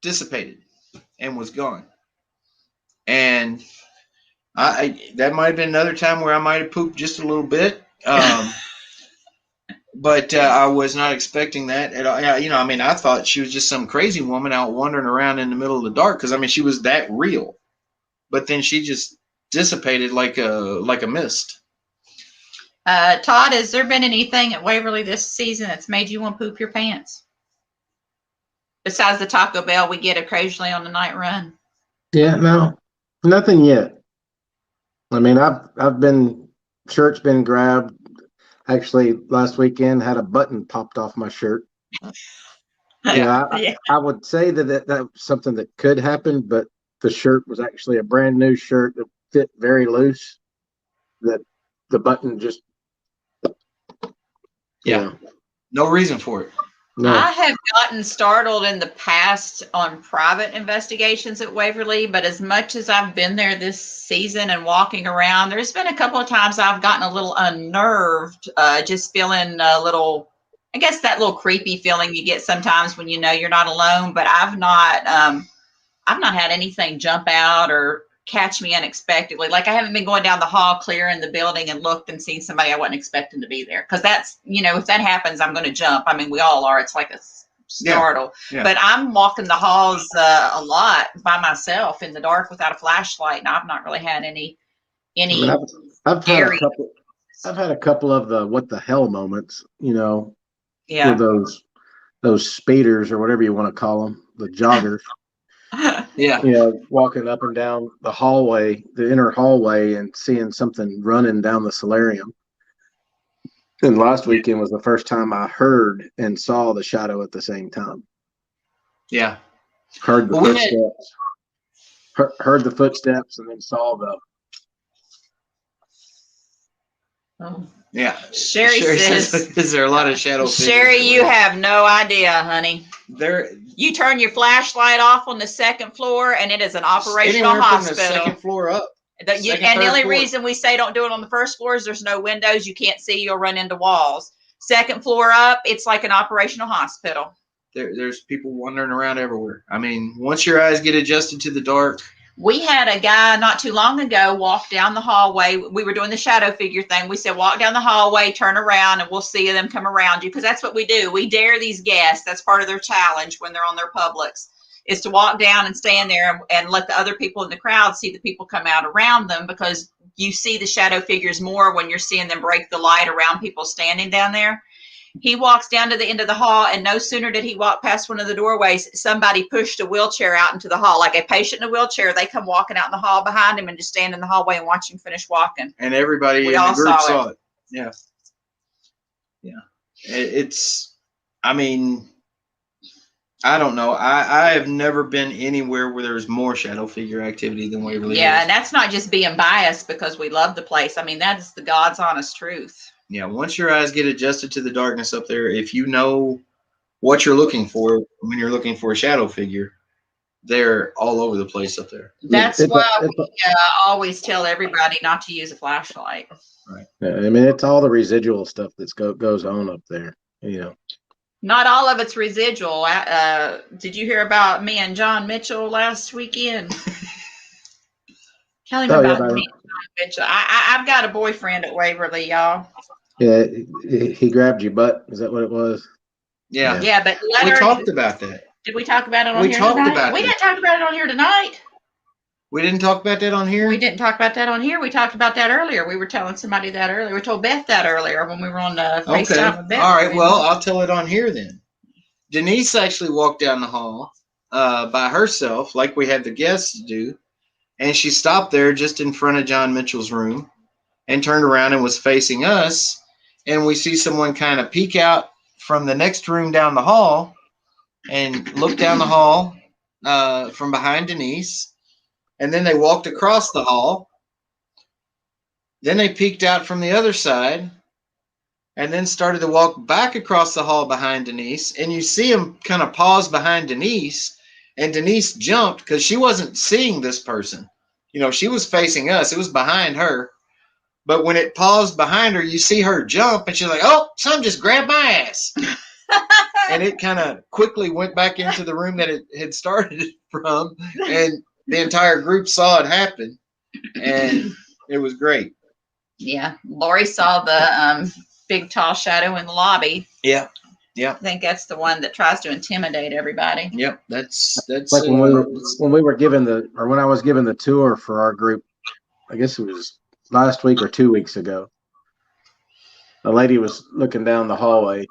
dissipated and was gone. And that might have been another time where I might have pooped just a little bit. But I was not expecting that at all. I thought she was just some crazy woman out wandering around in the middle of the dark, because she was that real. But then she just dissipated like a mist. Todd, has there been anything at Waverly this season that's made you want to poop your pants? Besides the Taco Bell we get occasionally on the night run. Yeah, no, nothing yet. I've been, shirt's been grabbed. Actually, last weekend had a button popped off my shirt. I would say that was something that could happen, but the shirt was actually a brand new shirt that fit very loose. That the button just Yeah. No reason for it. No. I have gotten startled in the past on private investigations at Waverly, but as much as I've been there this season and walking around, there's been a couple of times I've gotten a little unnerved, just feeling a little, I guess that little creepy feeling you get sometimes when you know you're not alone. But I've not had anything jump out or catch me unexpectedly. Like I haven't been going down the hall clearing the building and looked and seen somebody I wasn't expecting to be there. Because that's, if that happens, I'm going to jump. I mean, we all are. It's like a startle. Yeah. But I'm walking the halls a lot by myself in the dark without a flashlight, and I've not really had any. I mean, I've had a couple. I've had a couple of the what the hell moments. Yeah. With those speeders or whatever you want to call them, the joggers. Yeah. Walking up and down the hallway, the inner hallway, and seeing something running down the solarium. And last weekend was the first time I heard and saw the shadow at the same time. Yeah. Heard the footsteps. Heard the footsteps and then saw the. Oh. Yeah. Sherry says, is there a lot of shadow figures? Sherry, you have no idea, honey. You turn your flashlight off on the second floor, and it is an operational hospital. From the second floor up. The only reason we say don't do it on the first floor is there's no windows. You can't see. You'll run into walls. Second floor up, it's like an operational hospital. There's people wandering around everywhere. I mean, once your eyes get adjusted to the dark. We had a guy not too long ago walk down the hallway. We were doing the shadow figure thing. We said, walk down the hallway, turn around, and we'll see them come around you. Because that's what we do. We dare these guests. That's part of their challenge when they're on their Publix, is to walk down and stand there and let the other people in the crowd see the people come out around them, because you see the shadow figures more when you're seeing them break the light around people standing down there. He walks down to the end of the hall, and no sooner did he walk past one of the doorways, somebody pushed a wheelchair out into the hall, like a patient in a wheelchair. They come walking out in the hall behind him and just stand in the hallway and watch him finish walking. And everybody in the group saw it. Yeah. Yeah. It's, I mean, I don't know. I have never been anywhere where there's more shadow figure activity than Waverly. Yeah, and that's not just being biased because we love the place. I mean, that is the God's honest truth. Yeah, once your eyes get adjusted to the darkness up there, if you know what you're looking for when you're looking for a shadow figure, they're all over the place up there. That's why we always tell everybody not to use a flashlight. Right. Yeah, I mean, it's all the residual stuff that goes on up there. Not all of it's residual. Did you hear about me and John Mitchell last weekend? Tell him about me and John Mitchell. I've got a boyfriend at Waverly, y'all. Yeah, he grabbed your butt. Is that what it was? Yeah. Yeah, but we talked about that. Did we talk about it on here tonight? We didn't talk about it on here tonight. We didn't talk about that on here? We didn't talk about that on here. We talked about that earlier. We were telling somebody that earlier. We told Beth that earlier when we were on FaceTime with Beth. All right, well, I'll tell it on here then. Denise actually walked down the hall by herself, like we had the guests do, and she stopped there just in front of John Mitchell's room and turned around and was facing us. And we see someone kind of peek out from the next room down the hall and look down the hall from behind Denise. And then they walked across the hall. Then they peeked out from the other side and then started to walk back across the hall behind Denise. And you see them kind of pause behind Denise. And Denise jumped because she wasn't seeing this person. She was facing us. It was behind her. But when it paused behind her, you see her jump, and she's like, oh, something just grabbed my ass. And it kind of quickly went back into the room that it had started from, and the entire group saw it happen, and it was great. Yeah. Lori saw the big, tall shadow in the lobby. Yeah. Yeah. I think that's the one that tries to intimidate everybody. Yep. That's like when I was given the tour for our group, I guess it was last week or 2 weeks ago. A lady was looking down the hallway,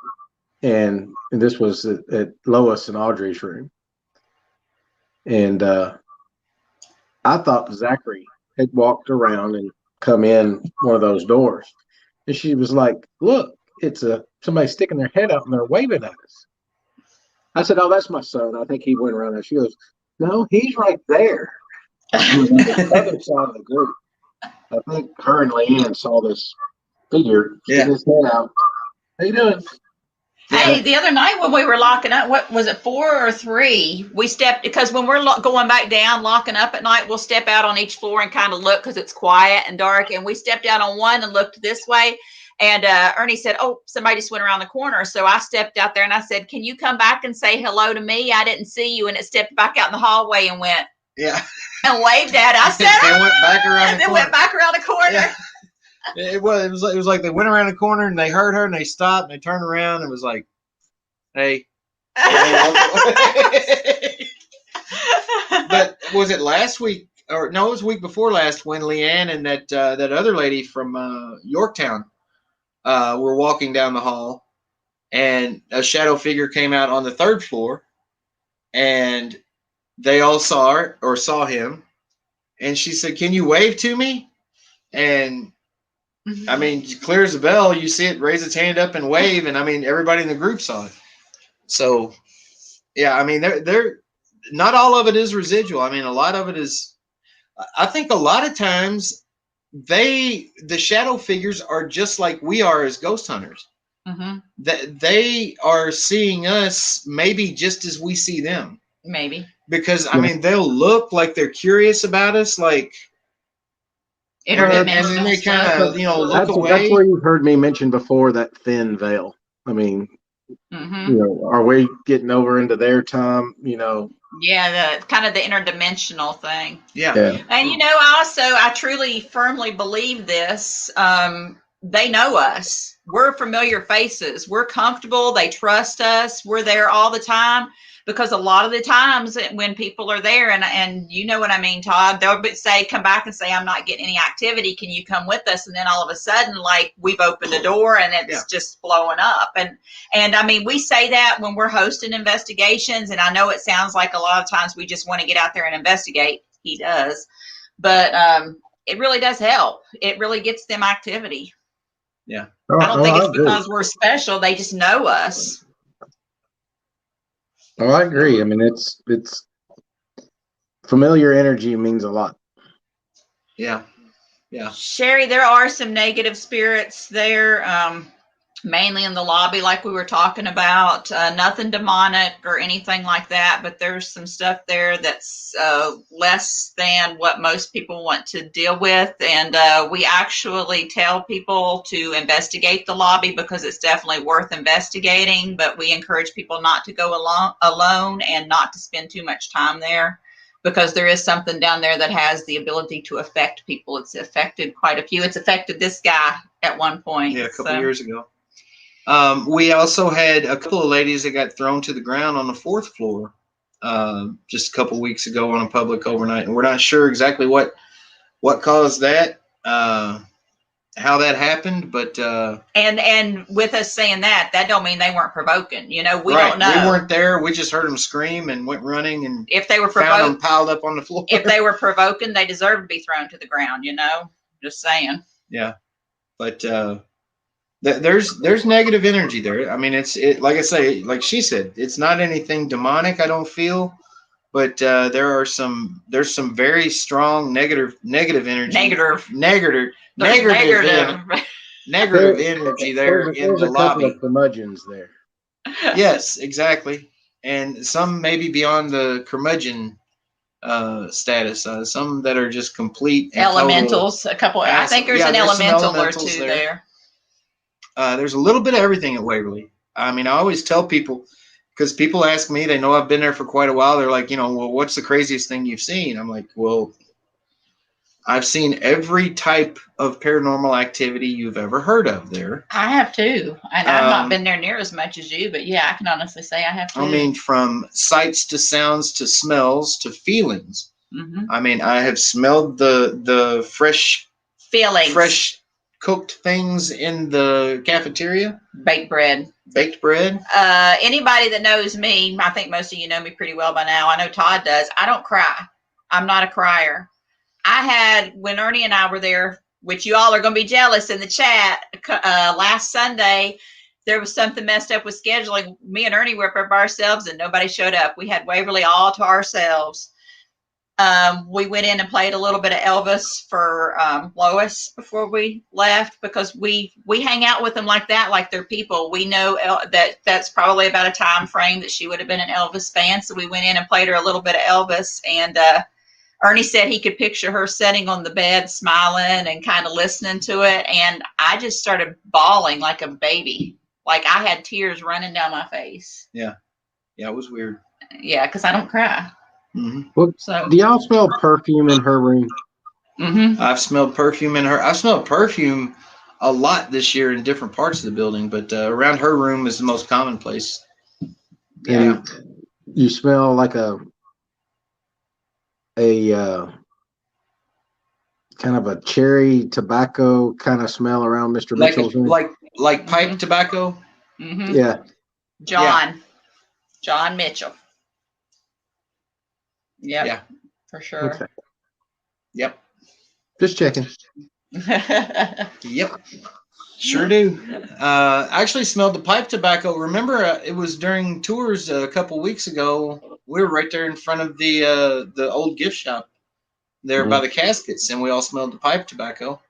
and this was at Lois and Audrey's room. And I thought Zachary had walked around and come in one of those doors. And she was like, look, it's somebody sticking their head out and they're waving at us. I said, oh, that's my son. I think he went around there. She goes, no, he's right there. On the other side of the group. I think her and Leanne saw this figure stick his head out How you doing? Hey, the other night when we were locking up, what was it, 4 or 3? We stepped, because when we're going back down, locking up at night, we'll step out on each floor and kind of look because it's quiet and dark. And we stepped out on one and looked this way. And Ernie said, "Oh, somebody just went around the corner." So I stepped out there and I said, "Can you come back and say hello to me? I didn't see you." And it stepped back out in the hallway and went and waved at us. I said, They went back around and the then corner. went back around the corner. Yeah. It was like they went around the corner and they heard her and they stopped and they turned around and was like, "Hey." But was it last week or no? It was week before last when Leanne and that other lady from Yorktown were walking down the hall, and a shadow figure came out on the third floor, and they all saw her or saw him, and she said, "Can you wave to me?" And I mean, clear as a bell, you see it raise its hand up and wave, and I mean, everybody in the group saw it. So, yeah, I mean, they're not all of it is residual. I mean, a lot of it is. I think a lot of times the shadow figures are just like we are as ghost hunters. That they are seeing us maybe just as we see them. Maybe. Because I mean, they'll look like they're curious about us, like. And then they kind of, look away. That's where you've heard me mention before that thin veil. I mean, are we getting over into their time? Yeah, the kind of the interdimensional thing. Yeah. And I truly firmly believe this. They know us. We're familiar faces. We're comfortable. They trust us. We're there all the time. Because a lot of the times when people are there, and you know what I mean, Todd, they'll come back and say, "I'm not getting any activity. Can you come with us?" And then all of a sudden, like, we've opened the door and it's just blowing up. And I mean, we say that when we're hosting investigations, and I know it sounds like a lot of times we just want to get out there and investigate. He does. But it really does help. It really gets them activity. Yeah. I don't think it's because we're special. They just know us. Oh, I agree. I mean, it's familiar energy means a lot. Yeah. Yeah. Sherry, there are some negative spirits there, mainly in the lobby, like we were talking about. Nothing demonic or anything like that, but there's some stuff there that's less than what most people want to deal with. And we actually tell people to investigate the lobby because it's definitely worth investigating, but we encourage people not to go alone and not to spend too much time there, because there is something down there that has the ability to affect people. It's affected quite a few. It's affected this guy at one point. Yeah, a couple years ago. We also had a couple of ladies that got thrown to the ground on the 4th floor just a couple of weeks ago on a public overnight, and we're not sure exactly what caused that, how that happened, but and with us saying that don't mean they weren't provoking. We don't know. We weren't there. We just heard them scream and went running, and if they were found them piled up on the floor. If they were provoking, they deserve to be thrown to the ground. Just saying. Yeah, but. There's negative energy there. I mean, it's like I say, like she said, it's not anything demonic. I don't feel, but there's some very strong negative energy. Negative energy there in the lobby. There's a couple of curmudgeons there. Yes, exactly, and some maybe beyond the curmudgeon status. Some that are just complete elementals. A couple. I think there's an elemental or two there. There's a little bit of everything at Waverly. I mean, I always tell people, because people ask me, they know I've been there for quite a while. They're like, well, what's the craziest thing you've seen? I'm like, well, I've seen every type of paranormal activity you've ever heard of there. I have too. And I've not been there near as much as you, but yeah, I can honestly say I have too. I mean, from sights to sounds to smells to feelings. Mm-hmm. I mean, I have smelled the fresh feelings. Fresh cooked things in the cafeteria. Baked bread. Anybody that knows me, I think most of you know me pretty well by now. I know Todd does. I don't cry. I'm not a crier. When Ernie and I were there, which you all are going to be jealous in the chat, last Sunday, there was something messed up with scheduling. Me and Ernie were up by ourselves and nobody showed up. We had Waverly all to ourselves. We went in and played a little bit of Elvis for Lois before we left, because we hang out with them like that, like they're people. We know that that's probably about a time frame that she would have been an Elvis fan. So we went in and played her a little bit of Elvis, and Ernie said he could picture her sitting on the bed smiling and kind of listening to it. And I just started bawling like a baby. Like I had tears running down my face. Yeah. Yeah, it was weird. Yeah, because I don't cry. Mm-hmm. Well, So do y'all smell perfume in her room? Mm-hmm. I've smelled perfume in her. I've smelled perfume a lot this year in different parts of the building, but around her room is the most common place. Yeah. And you smell like a kind of a cherry tobacco kind of smell around Mr. Like Mitchell's room. like pipe Mhm. tobacco. Mm-hmm. Yeah. John Mitchell. Yep. Yeah. For sure. Okay. Yep. Just checking. Yep. Sure do. I actually smelled the pipe tobacco. Remember, it was during tours a couple weeks ago. We were right there in front of the old gift shop there by the caskets, and we all smelled the pipe tobacco.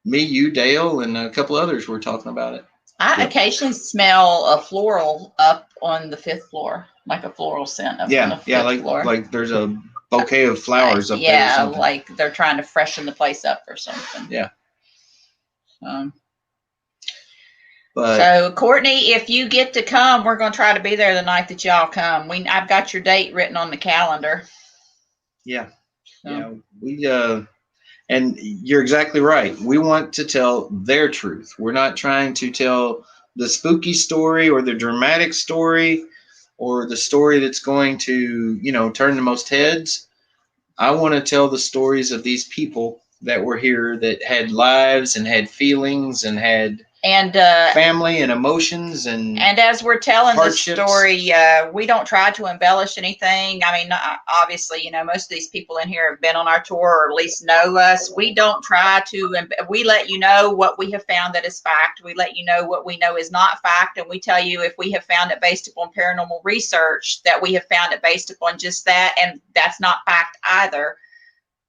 Me, you, Dale, and a couple others were talking about it. I occasionally smell a floral up on the 5th floor, like a floral scent up on the 5th floor. Like there's a bouquet of flowers up there. Yeah, like they're trying to freshen the place up or something. Yeah. But, so Courtney, if you get to come, we're going to try to be there the night that y'all come. I've got your date written on the calendar. Yeah. Yeah. We and you're exactly right. We want to tell their truth. We're not trying to tell the spooky story or the dramatic story or the story that's going to, turn the most heads. I want to tell the stories of these people that were here that had lives and had feelings and had family and emotions and as we're telling hardships. The story, we don't try to embellish anything. I mean, obviously, most of these people in here have been on our tour or at least know us. We don't try to. We let you know what we have found that is fact. We let you know what we know is not fact, and we tell you if we have found it based upon paranormal research that we have found it based upon just that, and that's not fact either.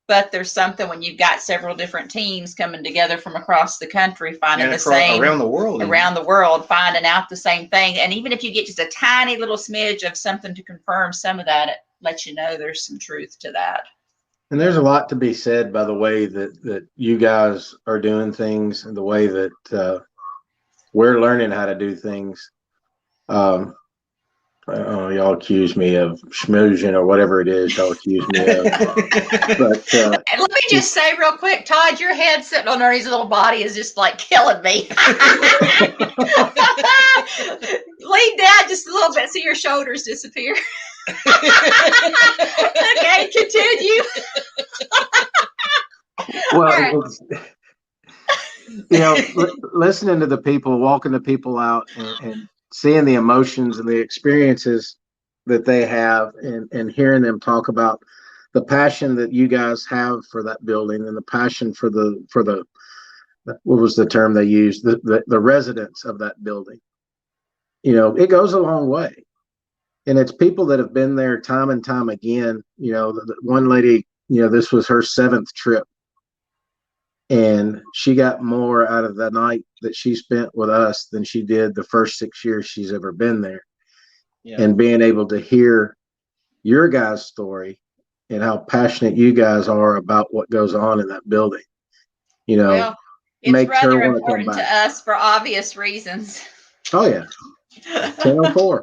But there's something when you've got several different teams coming together from across the country, finding the same around the world, finding out the same thing. And even if you get just a tiny little smidge of something to confirm some of that, it lets you know there's some truth to that. And there's a lot to be said by the way that you guys are doing things and the way that we're learning how to do things. Y'all accuse me of schmoozing or whatever it is y'all accuse me of. But let me just say real quick, Todd, your head sitting on Ernie's little body is just like killing me. Lean down just a little bit so your shoulders disappear. Okay, continue. Well, listening to the people, walking the people out and seeing the emotions and the experiences that they have and hearing them talk about the passion that you guys have for that building and the passion for the what was the term they used, the residents of that building. It goes a long way. And it's people that have been there time and time again. The one lady, this was her 7th trip. And she got more out of the night that she spent with us than she did the first 6 years she's ever been there. Yeah. And being able to hear your guys' story and how passionate you guys are about what goes on in that building, well, it's makes her rather want to come important back. To us for obvious reasons. Oh, yeah. 10:04.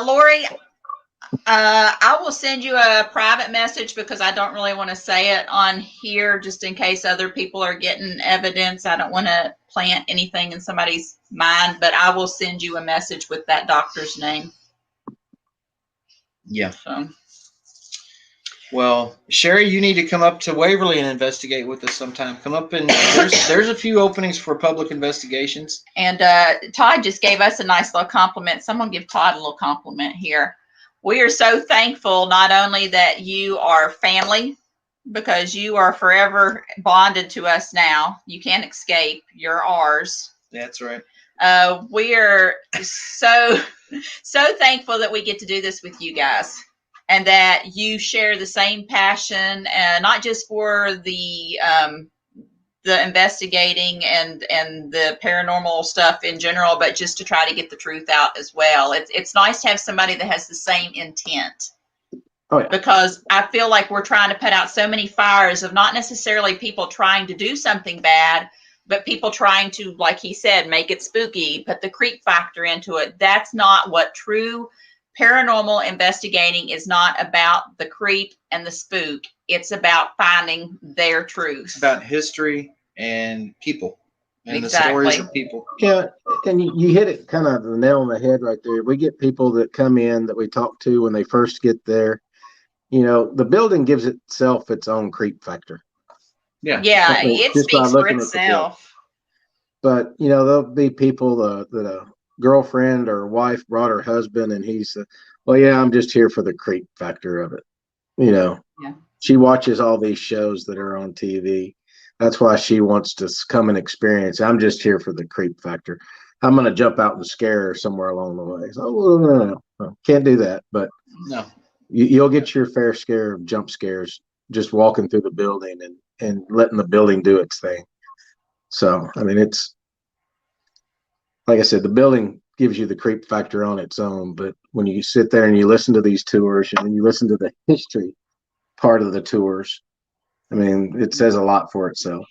Lori, I will send you a private message because I don't really want to say it on here just in case other people are getting evidence. I don't want to plant anything in somebody's mind, but I will send you a message with that doctor's name. Yeah. So. Well, Sherry, you need to come up to Waverly and investigate with us sometime. Come up and there's a few openings for public investigations. And Todd just gave us a nice little compliment. Someone give Todd a little compliment here. We are so thankful not only that you are family, because you are forever bonded to us now. You can't escape. You're ours. That's right. We are so thankful that we get to do this with you guys. and that you share the same passion, not just for the investigating and the paranormal stuff in general, but just to try to get the truth out as well. It's nice to have somebody that has the same intent. Oh, yeah. Because I feel like we're trying to put out so many fires of not necessarily people trying to do something bad, but people trying to, like he said, make it spooky, put the creep factor into it. That's not what true paranormal investigating is. Not about the creep and the spook. It's about finding their truth. It's about history and people and Exactly. the stories of people. Yeah, and you hit it kind of the nail on the head right there. We get people that come in that we talk to when they first get there. You know, the building gives itself its own creep factor. Yeah, it speaks for itself. But, you know, there'll be people that a girlfriend or wife brought her husband, and he said, well, yeah, I'm just here for the creep factor of it. You know, yeah. She watches all these shows that are on TV. That's why she wants to come and experience. I'm just here for the creep factor. I'm going to jump out and scare her somewhere along the way. So, no, can't do that. But no. You'll get your fair share of jump scares just walking through the building and letting the building do its thing. So, I mean, it's like I said, the building gives you the creep factor on its own. But when you sit there and you listen to these tours and you listen to the history part of the tours, I mean, it says a lot for itself.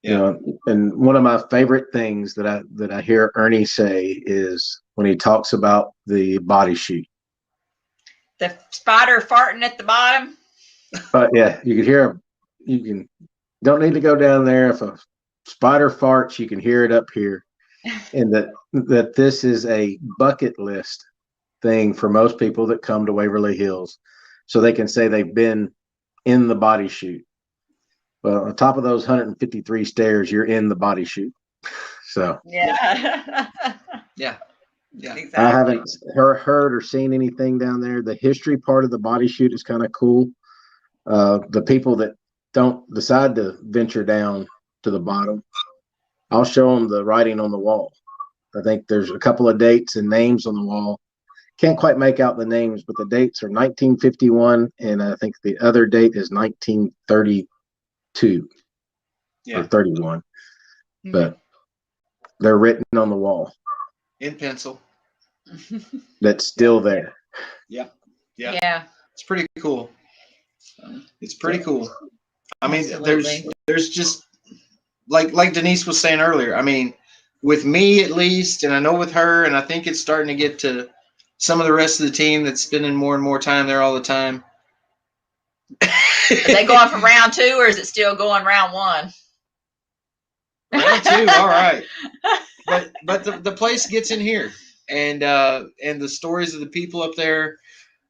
Yeah. You know, and one of my favorite things that I hear Ernie say is when he talks about the body chute. The spider farting at the bottom. But yeah, you can hear him. Don't need to go down there. If a spider farts, you can hear it up here. And that this is a bucket list thing for most people that come to Waverly Hills, so they can say they've been in the body chute. Well, on top of those 153 stairs, you're in the body chute. So yeah. Yeah. Yeah. Exactly. I haven't heard or seen anything down there. The history part of the body chute is kind of cool. The people that don't decide to venture down to the bottom, I'll show them the writing on the wall. I think there's a couple of dates and names on the wall. Can't quite make out the names, but the dates are 1951, and I think the other date is 1932 or 31. Mm-hmm. But they're written on the wall in pencil. That's still there. Yeah. It's pretty cool. It's pretty cool. I mean, absolutely. there's just like Denise was saying earlier. I mean, with me at least, and I know with her, and I think it's starting to get to some of the rest of the team that's spending more and more time there all the time. Is they going for round 2, or is it still going round 1? Round 2, all right. But the place gets in here, and the stories of the people up there.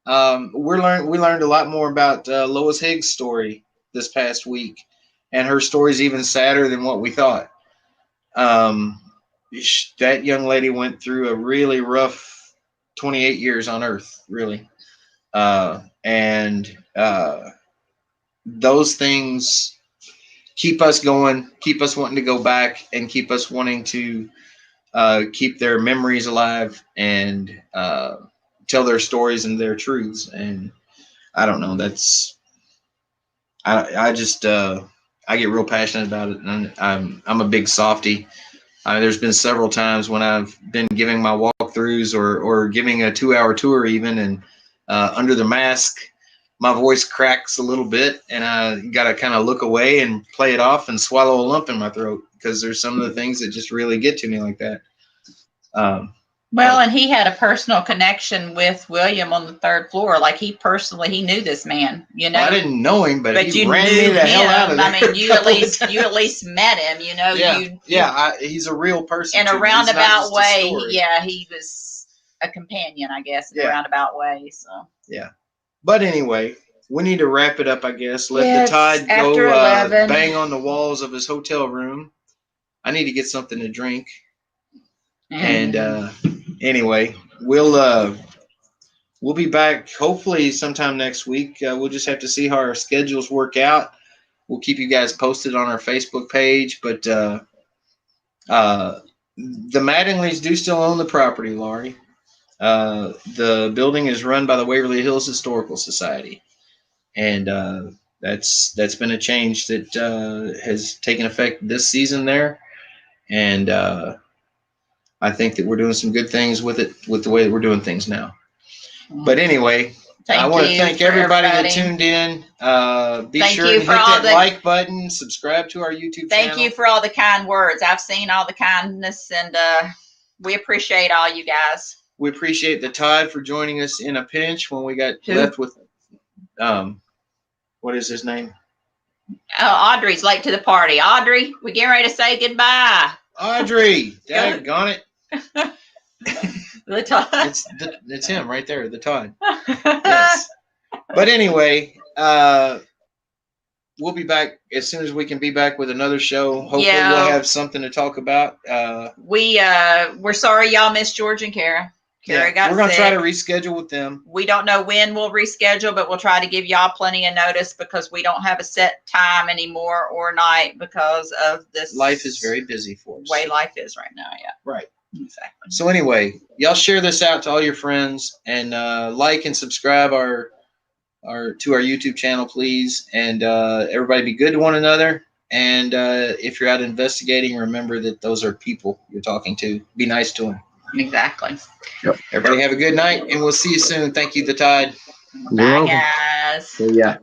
We learned a lot more about Lois Higgs' story this past week, and her story's even sadder than what we thought. That young lady went through a really rough 28 years on Earth, really, and those things keep us going, keep us wanting to go back, and keep us wanting to keep their memories alive and tell their stories and their truths. And I don't know, I just I get real passionate about it, and I'm a big softie. There's been several times when I've been giving my walkthroughs or giving a 2-hour tour even, and under the mask, my voice cracks a little bit, and I got to kind of look away and play it off and swallow a lump in my throat, because there's some of the things that just really get to me like that. Well, and he had a personal connection with William on the 3rd floor. Like he knew this man, you know. Well, I didn't know him, but he you ran knew me the hell out of there. I mean, you at least met him, you know. He's a real person. In a roundabout way, he was a companion, I guess, in a roundabout way. So yeah, but anyway, we need to wrap it up, I guess. Let the tide go bang on the walls of his hotel room. I need to get something to drink. And anyway, we'll be back hopefully sometime next week. We'll just have to see how our schedules work out. We'll keep you guys posted on our Facebook page. But the Mattingleys do still own the property, Laurie. The building is run by the Waverly Hills Historical Society, and that's been a change that has taken effect this season there, and I think that we're doing some good things with it, with the way that we're doing things now. But anyway, I want to thank everybody that tuned in. Be sure to hit that like button, subscribe to our YouTube channel. Thank you for all the kind words. I've seen all the kindness, and we appreciate all you guys. We appreciate the Todd for joining us in a pinch when we got left with, what is his name? Oh, Audrey's late to the party. Audrey, we getting ready to say goodbye. Audrey, daggone it. The Todd. It's him right there, the Todd. Yes. But anyway, we'll be back as soon as we can be back with another show. Hopefully we'll have something to talk about. We're sorry y'all missed George and Kara. Kara got sick. We're going to try to reschedule with them. We don't know when we'll reschedule, but we'll try to give y'all plenty of notice because we don't have a set time anymore or night because of this. Life is very busy for us. Way life is right now, yeah. Right. Exactly. So anyway, y'all share this out to all your friends and like and subscribe to our YouTube channel, please. And everybody be good to one another. And if you're out investigating, remember that those are people you're talking to. Be nice to them. Exactly. Yep. Everybody have a good night, and we'll see you soon. Thank you, the Tide. Bye, guys. See ya.